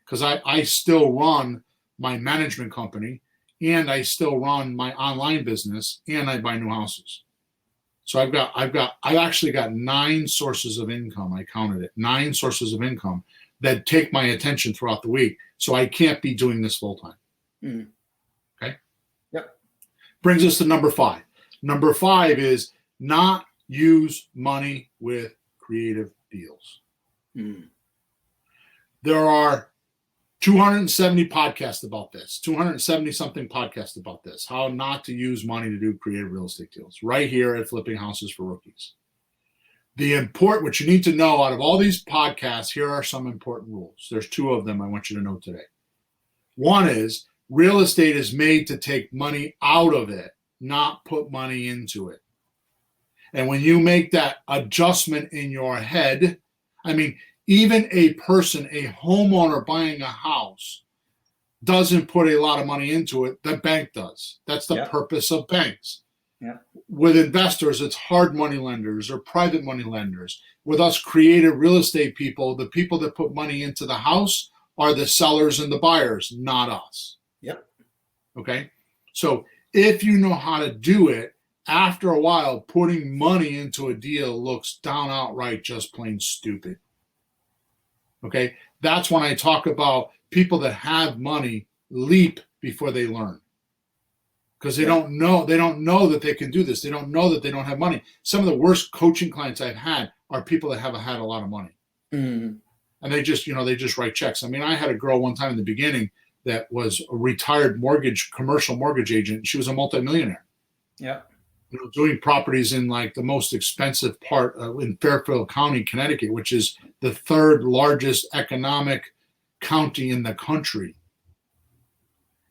S2: Because I still run my management company, and I still run my online business, and I buy new houses. So I've actually got 9 sources of income. I counted it, 9 sources of income that take my attention throughout the week. So I can't be doing this full time. Mm. Okay.
S3: Yep.
S2: Brings us to number 5. Number 5 is not use money with creative deals. Mm. There are 270 podcasts about this, 270 something podcasts about this, how not to use money to do creative real estate deals, right here at Flipping Houses for Rookies. What you need to know out of all these podcasts, here are some important rules. There's 2 of them I want you to know today. One is real estate is made to take money out of it, not put money into it. And when you make that adjustment in your head, even a homeowner buying a house doesn't put a lot of money into it. The bank does. That's the purpose of banks. Yeah. With investors, it's hard money lenders or private money lenders. With us creative real estate people, the people that put money into the house are the sellers and the buyers, not us.
S3: Yep.
S2: Okay? So if you know how to do it, after a while, putting money into a deal looks down outright just plain stupid. Okay? That's when I talk about people that have money leap before they learn. Because they don't know that they can do this. They don't know that they don't have money. Some of the worst coaching clients I've had are people that haven't had a lot of money.
S3: Mm-hmm.
S2: And they just write checks. I mean, I had a girl one time in the beginning that was a retired commercial mortgage agent. She was a multimillionaire.
S3: Yeah.
S2: Doing properties in like the most expensive part in Fairfield County, Connecticut, which is the third largest economic county in the country.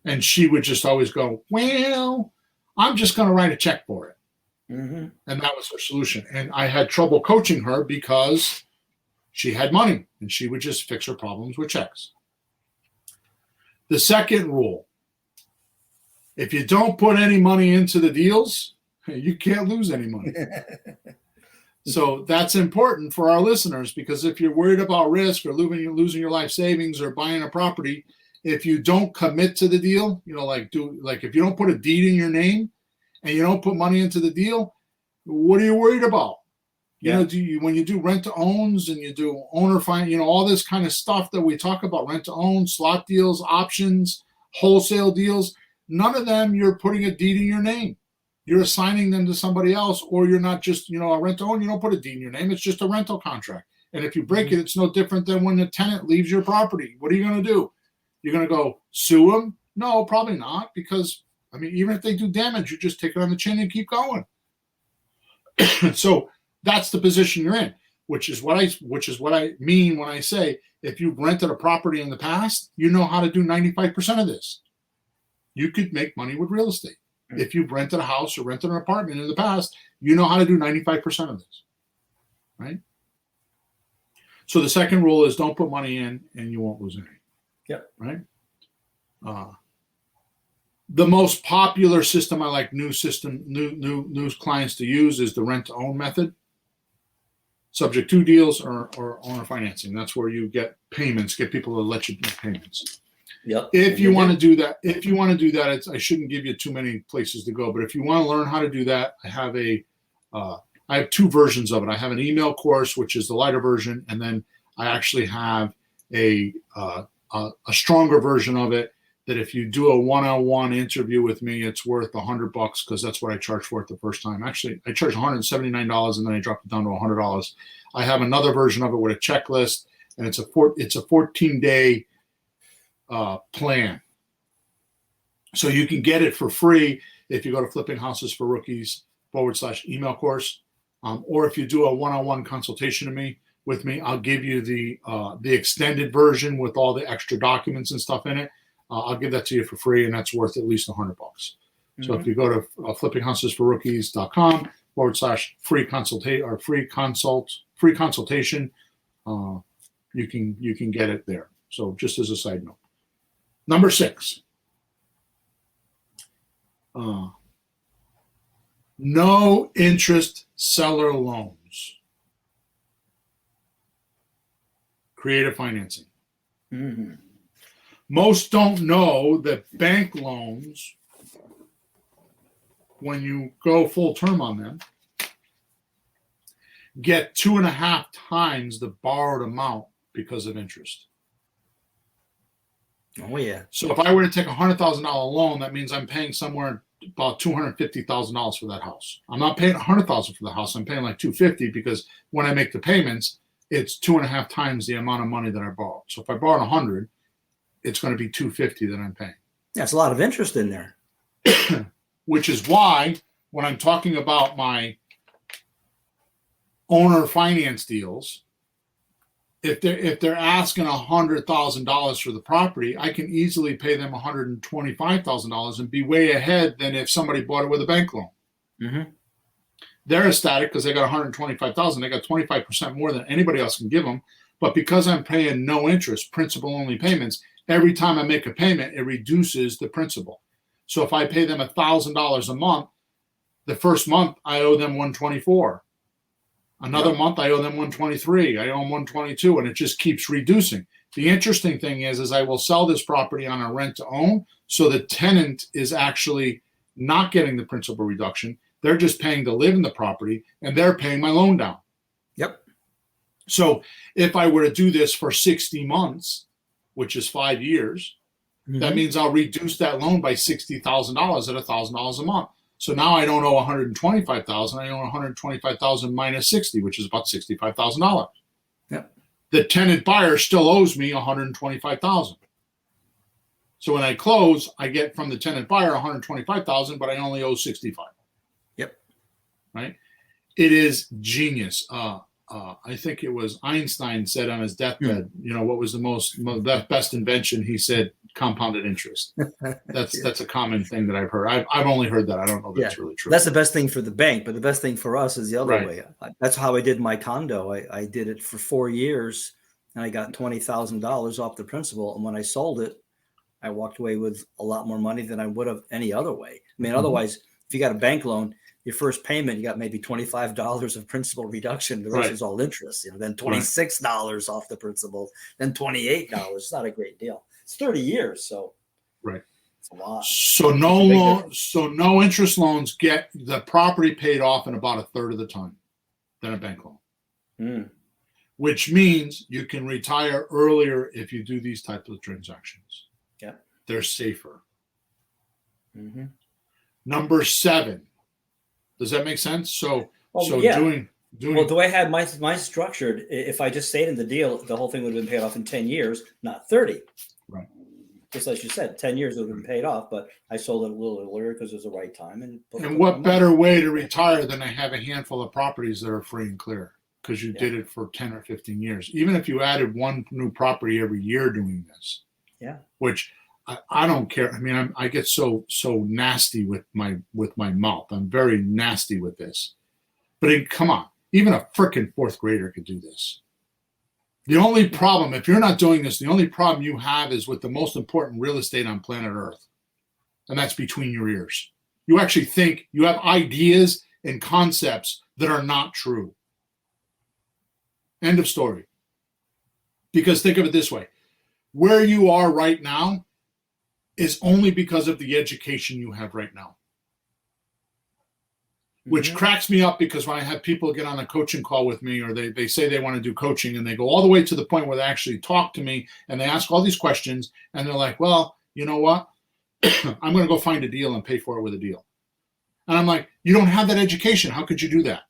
S2: And she would just always go, well, I'm just going to write a check for it.
S3: Mm-hmm.
S2: And that was her solution. And I had trouble coaching her because she had money and she would just fix her problems with checks. The second rule, if you don't put any money into the deals, you can't lose any money. So that's important for our listeners, because if you're worried about risk or losing your life savings or buying a property, if you don't commit to the deal, if you don't put a deed in your name and you don't put money into the deal, what are you worried about?
S3: Yeah.
S2: When you do rent to owns and you do owner finance, all this kind of stuff that we talk about, rent to own, slot deals, options, wholesale deals, none of them you're putting a deed in your name. You're assigning them to somebody else, or you're not just, a rent to own, you don't put a deed in your name. It's just a rental contract. And if you break it, it's no different than when the tenant leaves your property. What are you going to do? You're going to go sue them? No, probably not, because, even if they do damage, you just take it on the chin and keep going. So that's the position you're in, which is what I mean when I say, if you've rented a property in the past, you know how to do 95% of this. You could make money with real estate. If you've rented a house or rented an apartment in the past, you know how to do 95% of this, right? So the second rule is don't put money in and you won't lose any.
S3: Yep.
S2: Right? The most popular system I like new clients to use is the rent-to-own method. Subject to deals or owner financing. That's where you get payments, get people to let you make payments.
S3: Yep.
S2: If you want to do that, I shouldn't give you too many places to go. But if you want to learn how to do that, I have two versions of it. I have an email course, which is the lighter version, and then I actually have a stronger version of it. That if you do a one-on-one interview with me, it's worth $100 because that's what I charged for it the first time. Actually, I charged $179 and then I dropped it down to $100. I have another version of it with a checklist, and it's a 14-day plan. So you can get it for free if you go to flippinghousesforrookies.com/email course. Or if you do a one-on-one consultation with me, I'll give you the extended version with all the extra documents and stuff in it. I'll give that to you for free, and that's worth at least $100. Mm-hmm. So if you go to flippinghousesforrookies.com/free consultation, you can get it there. So just as a side note. Number 6, no interest seller loans. Creative financing.
S3: Mm-hmm.
S2: Most don't know that bank loans, when you go full term on them, get 2.5 times the borrowed amount because of interest.
S3: Oh, yeah.
S2: So if I were to take a $100,000 loan, that means I'm paying somewhere about $250,000 for that house. I'm not paying $100,000 for the house. I'm paying like $250 because when I make the payments, it's 2.5 times the amount of money that I borrowed. So if I borrowed $100, it's going to be $250 that I'm paying.
S3: That's a lot of interest in there.
S2: Which is why when I'm talking about my owner finance deals, if they're asking $100,000 for the property, I can easily pay them $125,000 and be way ahead than if somebody bought it with a bank loan.
S3: Mm-hmm.
S2: They're ecstatic because they got $125,000. They got 25% more than anybody else can give them. But because I'm paying no interest, principal only payments, every time I make a payment, it reduces the principal. So if I pay them $1,000 a month, the first month I owe them $124. Another month I owe them $123. I owe them $122, and it just keeps reducing. The interesting thing is I will sell this property on a rent to own, so the tenant is actually not getting the principal reduction. They're just paying to live in the property, and they're paying my loan down.
S3: Yep.
S2: So if I were to do this for 60 months, which is 5 years, that means I'll reduce that loan by $60,000 at $1,000 a month. So now I don't owe $125,000. I owe $125,000 minus 60, which is about $65,000.
S3: Yep.
S2: The tenant buyer still owes me $125,000. So when I close, I get from the tenant buyer $125,000, but I only owe $65,000.
S3: Yep.
S2: Right. It is genius. I think it was Einstein said on his deathbed, what was the best invention? He said compounded interest. That's a common thing that I've heard. I've only heard that. I don't know if that's really true.
S3: That's the best thing for the bank, but the best thing for us is the other way. That's how I did my condo. I did it for 4 years, and I got $20,000 off the principal. And when I sold it, I walked away with a lot more money than I would have any other way. I mean, otherwise, if you got a bank loan, your first payment, you got maybe $25 of principal reduction. The rest is all interest. Then $26 off the principal, then $28. It's not a great deal. It's 30 years, so it's a lot.
S2: So no interest loans get the property paid off in about a third of the time than a bank loan, which means you can retire earlier if you do these types of transactions.
S3: Yeah,
S2: they're safer. Number 7. Does that make sense? Doing
S3: well, the way I had mine structured, if I just stayed in the deal, the whole thing would have been paid off in 10 years, not 30.
S2: Right.
S3: Just as you said, 10 years would have been paid off, but I sold it a little earlier because it was the right time.
S2: And what better way to retire than to have a handful of properties that are free and clear because you did it for 10 or 15 years. Even if you added one new property every year doing this, which I don't care. I mean, I get so nasty with my mouth. I'm very nasty with this. But come on, even a freaking 4th grader could do this. The only problem, if you're not doing this, the only problem you have is with the most important real estate on planet Earth. And that's between your ears. You actually think you have ideas and concepts that are not true. End of story. Because think of it this way. Where you are right now is only because of the education you have right now. Which cracks me up because when I have people get on a coaching call with me or they say they want to do coaching and they go all the way to the point where they actually talk to me and they ask all these questions and they're like, well, you know what? I'm going to go find a deal and pay for it with a deal. And I'm like, you don't have that education. How could you do that?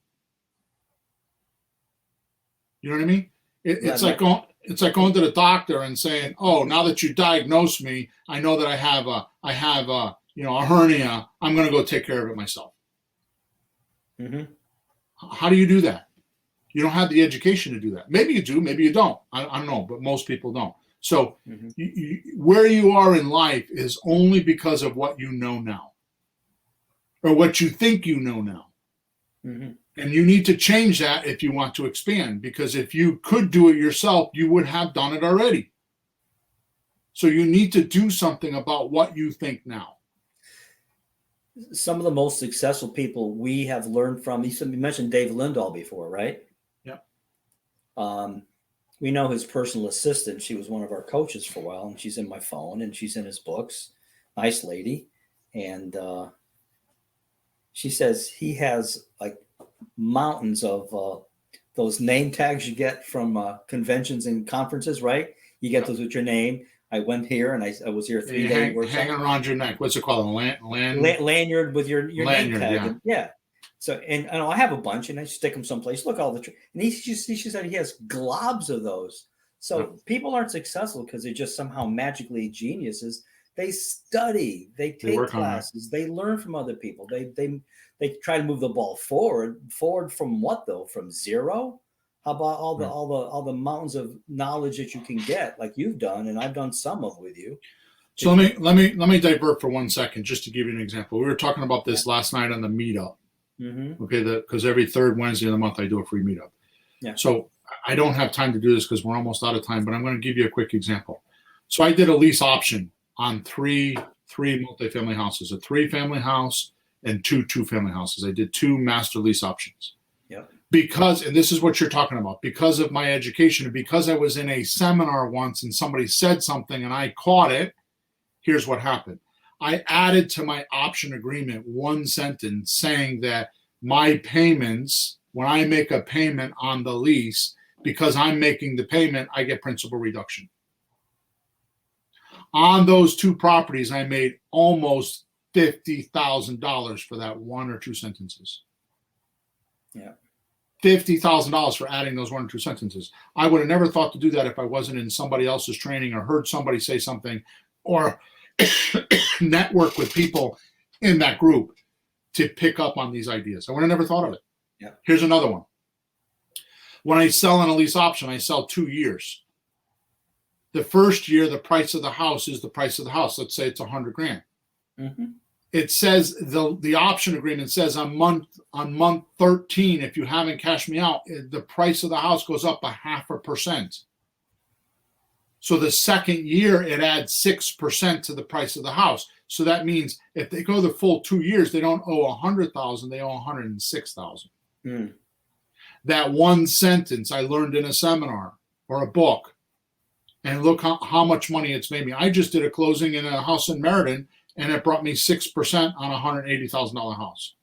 S2: You know what I mean? It's like going to the doctor and saying, "Oh, now that you diagnosed me, I know that I have a hernia. I'm going to go take care of it myself." How do you do that? You don't have the education to do that. Maybe you do, maybe you don't. I don't know, but most people don't. So where you are in life is only because of what you know now, or what you think you know now. And you need to change that if you want to expand, because if you could do it yourself, you would have done it already. So you need to do something about what you think now.
S3: Some of the most successful people we have learned from, you mentioned Dave Lindahl before, right?
S2: Yeah.
S3: We know his personal assistant. She was one of our coaches for a while, and she's in my phone, and she's in his books. Nice lady. And she says he has like mountains of those name tags you get from conventions and conferences, right? You get those with your name. I went here and I was here 3 days.
S2: Hanging around your neck. What's it called?
S3: Lanyard with your name tag.
S2: Yeah.
S3: So, and I have a bunch and I stick them someplace. Look, all the, and she said he has globs of those. So people aren't successful because they're just somehow magically geniuses. They study, they take classes, they learn from other people. They try to move the ball forward. Forward from what though? From zero? How about all the mountains of knowledge that you can get, like you've done, and I've done some of with you.
S2: So let me divert for 1 second, just to give you an example. We were talking about this last night on the meetup. Okay, because every third Wednesday of the month I do a free meetup.
S3: Yeah.
S2: So I don't have time to do this because we're almost out of time, but I'm going to give you a quick example. So I did a lease option on three multifamily houses, a 3-family house and 2 2-family houses. I did 2 master lease options.
S3: Yeah.
S2: Because, and this is what you're talking about, because of my education and because I was in a seminar once and somebody said something and I caught it, here's what happened. I added to my option agreement one sentence saying that my payments, when I make a payment on the lease, because I'm making the payment, I get principal reduction. On those two properties, I made almost $50,000 for that one or two sentences.
S3: Yeah.
S2: $50,000 for adding those one or two sentences. I would have never thought to do that if I wasn't in somebody else's training or heard somebody say something or network with people in that group to pick up on these ideas. I would have never thought of it.
S3: Yeah.
S2: Here's another one. When I sell on a lease option, I sell 2 years. The first year, the price of the house is the price of the house. Let's say it's $100,000.
S3: Mm-hmm.
S2: It says the option agreement says on month 13, if you haven't cashed me out, the price of the house goes up 0.5%. So the second year, it adds 6% to the price of the house. So that means if they go the full 2 years, they don't owe $100,000, they owe $106,000.
S3: Mm.
S2: That one sentence I learned in a seminar or a book, and look how much money it's made me. I just did a closing in a house in Meriden, and it brought me 6% on a $180,000 house.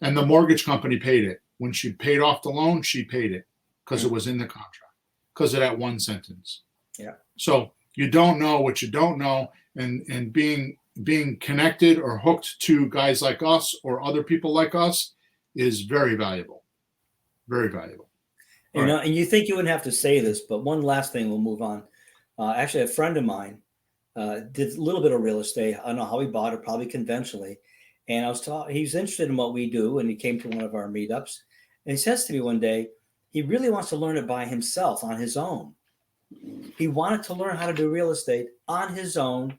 S2: And the mortgage company paid it. When she paid off the loan, she paid it because it was in the contract, because of that one sentence.
S3: Yeah.
S2: So you don't know what you don't know, and being connected or hooked to guys like us or other people like us is very valuable. Very valuable.
S3: And you think you wouldn't have to say this, but one last thing, we'll move on. Actually, a friend of mine did a little bit of real estate. I don't know how he bought it, probably conventionally. And he's interested in what we do, and he came to one of our meetups. And he says to me one day, he really wants to learn it by himself on his own. He wanted to learn how to do real estate on his own,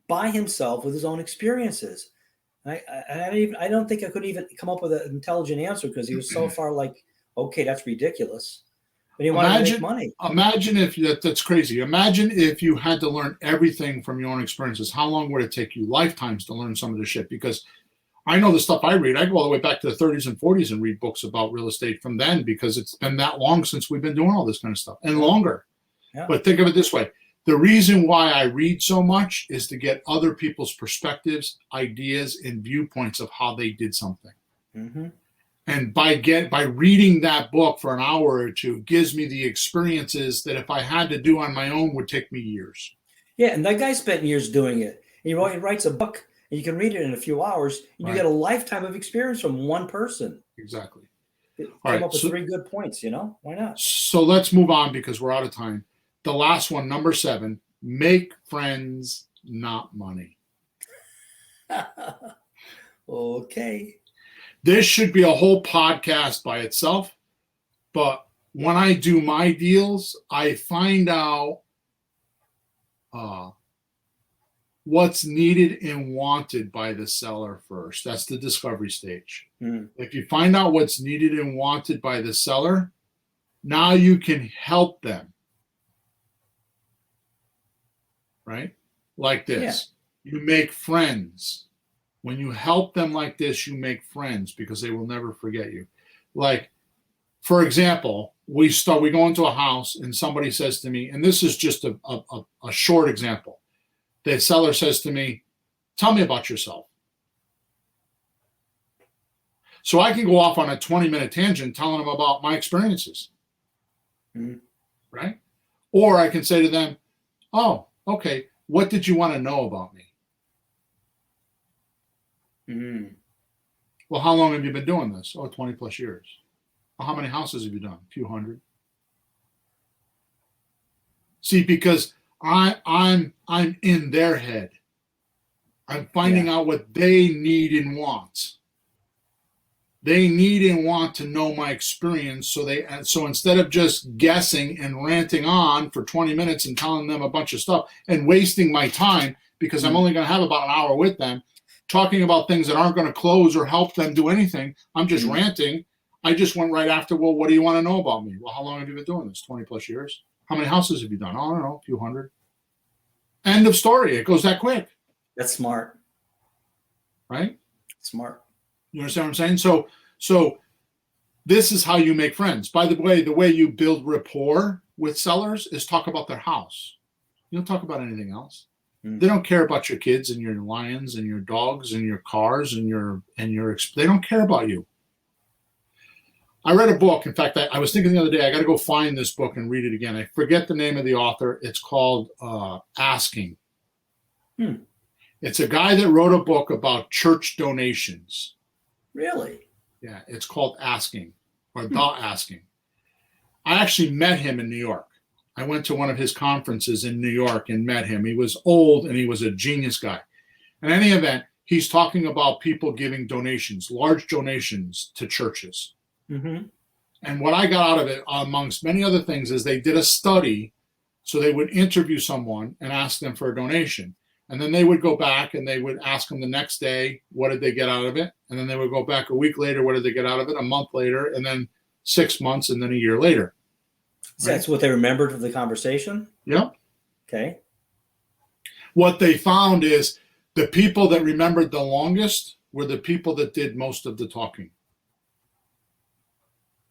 S3: by himself, with his own experiences. I don't think I could even come up with an intelligent answer because he was so far like, okay, that's ridiculous. But he wanted to make money.
S2: Imagine if that's crazy. Imagine if you had to learn everything from your own experiences. How long would it take you? Lifetimes to learn some of the shit. Because I know the stuff I read. I go all the way back to the 30s and 40s and read books about real estate from then because it's been that long since we've been doing all this kind of stuff, and longer. Yeah. But think of it this way. The reason why I read so much is to get other people's perspectives, ideas, and viewpoints of how they did something. Mm-hmm. And by reading that book for an hour or two gives me the experiences that if I had to do on my own would take me years.
S3: Yeah, and that guy spent years doing it. And he writes a book, and you can read it in a few hours, and you get a lifetime of experience from one person.
S2: Exactly.
S3: Come up with 3 good points, Why not?
S2: So let's move on because we're out of time. The last one, number 7, make friends, not money.
S3: Okay.
S2: This should be a whole podcast by itself, but when I do my deals, I find out what's needed and wanted by the seller first. That's the discovery stage. Mm. If you find out what's needed and wanted by the seller, now you can help them. Right? Like this. Yeah. You make friends. When you help them like this, you make friends because they will never forget you. Like, for example, we go into a house and somebody says to me, and this is just a short example. The seller says to me, tell me about yourself. So I can go off on a 20-minute tangent telling them about my experiences. Mm-hmm. Right? Or I can say to them, oh, okay, what did you want to know about me? Mm-hmm. Well, how long have you been doing this? Oh, 20 plus years. Well, how many houses have you done? A few hundred. See, because I'm in their head. I'm finding out what they need and want. They need and want to know my experience. So instead of just guessing and ranting on for 20 minutes and telling them a bunch of stuff and wasting my time because I'm only going to have about an hour with them, talking about things that aren't going to close or help them do anything. I'm just ranting. I just went right after, well, what do you want to know about me? Well, how long have you been doing this? 20 plus years. How many houses have you done? Oh, I don't know, a few hundred. End of story. It goes that quick.
S3: That's smart.
S2: Right?
S3: Smart.
S2: You understand what I'm saying? So this is how you make friends. By the way you build rapport with sellers is talk about their house. You don't talk about anything else. They don't care about your kids and your lions and your dogs and your cars and they don't care about you. I read a book. In fact, I was thinking the other day, I got to go find this book and read it again. I forget the name of the author. It's called Asking. It's a guy that wrote a book about church donations.
S3: Really?
S2: Yeah, it's called Asking, or The Asking. I actually met him in New York. I went to one of his conferences in New York and met him. He was old and he was a genius guy. In any event, he's talking about people giving donations, large donations to churches.
S3: Mm-hmm.
S2: And what I got out of it, amongst many other things, is they did a study. So they would interview someone and ask them for a donation. And then they would go back and they would ask them the next day, what did they get out of it? And then they would go back a week later, what did they get out of it? A month later, and then 6 months, and then a year later.
S3: So that's what they remembered of the conversation?
S2: Yep.
S3: Okay.
S2: What they found is the people that remembered the longest were the people that did most of the talking.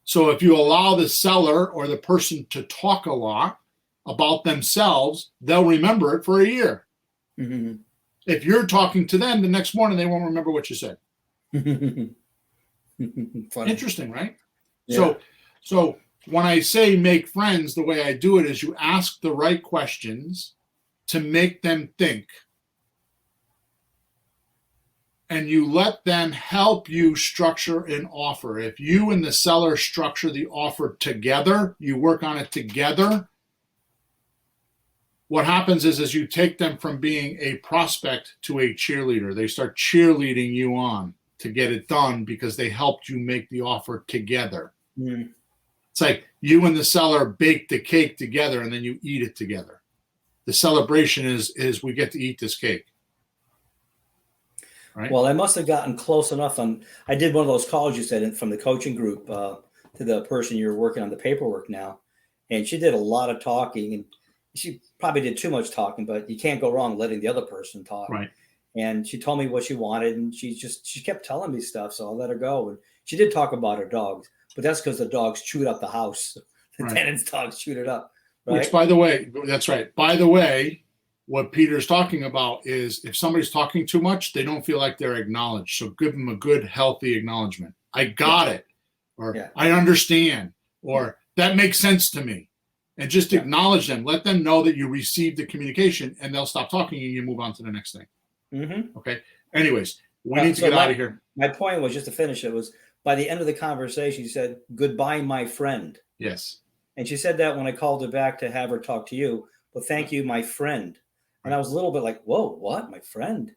S2: So if you allow the seller or the person to talk a lot about themselves, they'll remember it for a year.
S3: Mm-hmm.
S2: If you're talking to them the next morning, they won't remember what you said. Interesting, right?
S3: Yeah.
S2: So when I say make friends, the way I do it is you ask the right questions to make them think. And you let them help you structure an offer. If you and the seller structure the offer together, you work on it together, what happens is you take them from being a prospect to a cheerleader. They start cheerleading you on to get it done because they helped you make the offer together.
S3: Mm.
S2: It's like you and the seller bake the cake together and then you eat it together. The celebration is we get to eat this cake. Right?
S3: Well, I must have gotten close enough I did one of those calls you said from the coaching group to the person you're working on the paperwork now. And she did a lot of talking, and she probably did too much talking, but you can't go wrong letting the other person talk.
S2: Right.
S3: And she told me what she wanted, and she kept telling me stuff. So I let her go. And she did talk about her dogs, but that's because the dogs chewed up the house. The tenant's dogs chewed it up. Right?
S2: Which, by the way, that's right. By the way, what Peter's talking about is if somebody's talking too much, they don't feel like they're acknowledged. So give them a good, healthy acknowledgement. I got it, or I understand, or that makes sense to me. And just acknowledge them. Let them know that you received the communication, and they'll stop talking and you move on to the next thing.
S3: Mm-hmm.
S2: Okay. Anyways, we need to get out of here.
S3: My point was, just to finish it, was by the end of the conversation, she said, "Goodbye, my friend."
S2: Yes.
S3: And she said that when I called her back to have her talk to you. Well, thank you, my friend. And I was a little bit like, whoa, what? My friend?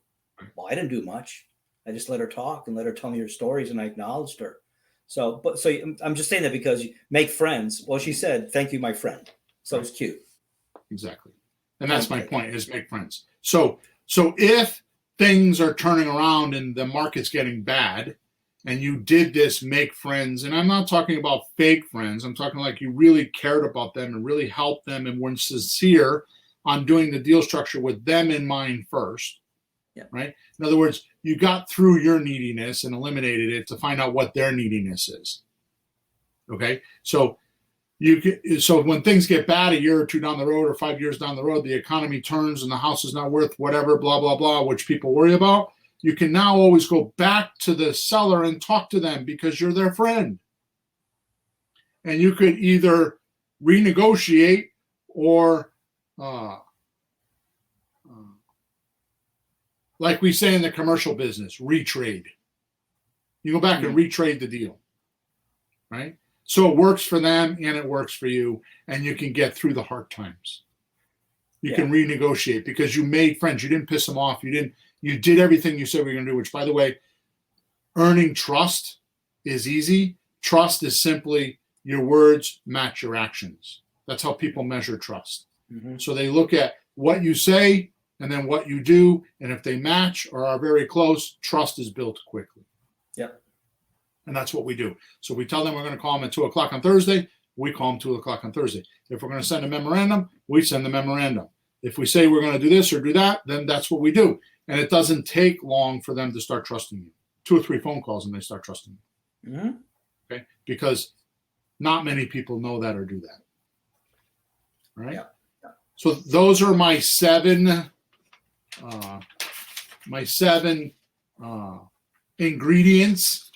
S3: Well, I didn't do much. I just let her talk and let her tell me her stories, and I acknowledged her. So I'm just saying that because you make friends. Well, she said, thank you, my friend. So it's cute.
S2: Exactly. And that's my point, is make friends. So if things are turning around and the market's getting bad and you did this, make friends, and I'm not talking about fake friends. I'm talking like you really cared about them and really helped them and were sincere on doing the deal structure with them in mind first.
S3: Yeah.
S2: Right. In other words, you got through your neediness and eliminated it to find out what their neediness is. Okay. So when things get bad a year or two down the road or 5 years down the road, the economy turns and the house is not worth whatever, blah, blah, blah, which people worry about. You can now always go back to the seller and talk to them because you're their friend. And you could either renegotiate or like we say in the commercial business, retrade. You go back and retrade the deal, right? So it works for them and it works for you, and you can get through the hard times. You can renegotiate because you made friends. You didn't piss them off. You did everything you said we were going to do, which, by the way, earning trust is easy. Trust is simply your words match your actions. That's how people measure trust. Mm-hmm. So they look at what you say and then what you do, and if they match or are very close, trust is built quickly.
S3: Yep.
S2: And that's what we do. So we tell them we're going to call them at 2 o'clock on Thursday. We call them 2 o'clock on Thursday. If we're going to send a memorandum, we send the memorandum. If we say we're going to do this or do that, then that's what we do. And it doesn't take long for them to start trusting you. 2 or 3 phone calls and they start trusting you. Mm-hmm. Okay? Because not many people know that or do that. Right?
S3: Yeah.
S2: So those are my 7 7 ingredients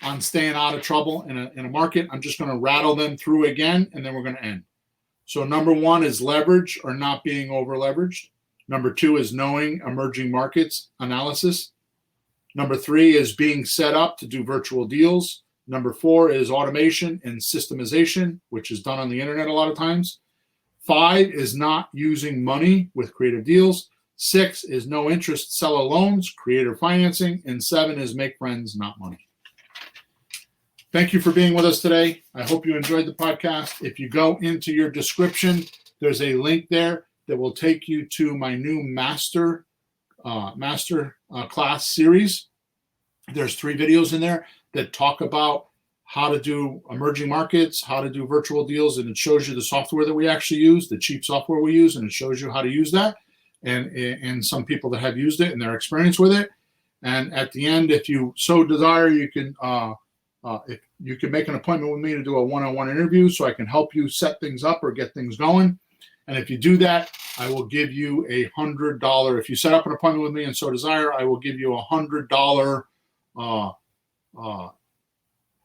S2: on staying out of trouble in a market. I'm just going to rattle them through again, and then we're going to end. So number 1 is leverage or not being over leveraged. Number 2 is knowing emerging markets analysis. Number 3 is being set up to do virtual deals. Number 4 is automation and systemization, which is done on the internet a lot of times. 5 is not using money with creative deals. 6 is no interest seller loans, creator financing. And 7 is make friends, not money. Thank you for being with us today. I hope you enjoyed the podcast. If you go into your description, there's a link there that will take you to my new master class series. There's 3 videos in there that talk about how to do emerging markets, how to do virtual deals, and it shows you the software that we actually use, the cheap software we use, and it shows you how to use that, and some people that have used it and their experience with it. And at the end, if you so desire, you can if you can make an appointment with me to do a one-on-one interview so I can help you set things up or get things going. And if you do that, I will give you $100. If you set up an appointment with me and so desire, I will give you $100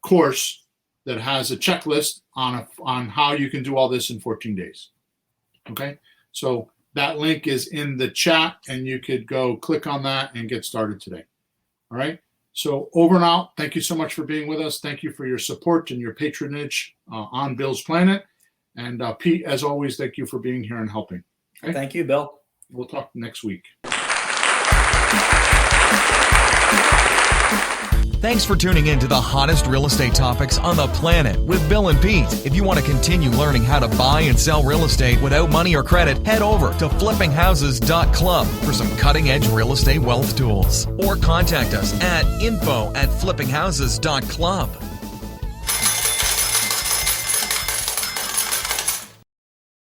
S2: course that has a checklist on how you can do all this in 14 days. Okay, so that link is in the chat, and you could go click on that and get started today. All right, so over and out. Thank you so much for being with us. Thank you for your support and your patronage on Bill's Planet. And Pete, as always, thank you for being here and helping. Okay?
S3: Thank you, Bill.
S2: We'll talk next week.
S1: Thanks for tuning in to the hottest real estate topics on the planet with Bill and Pete. If you want to continue learning how to buy and sell real estate without money or credit, head over to flippinghouses.club for some cutting-edge real estate wealth tools. Or contact us at info@flippinghouses.club.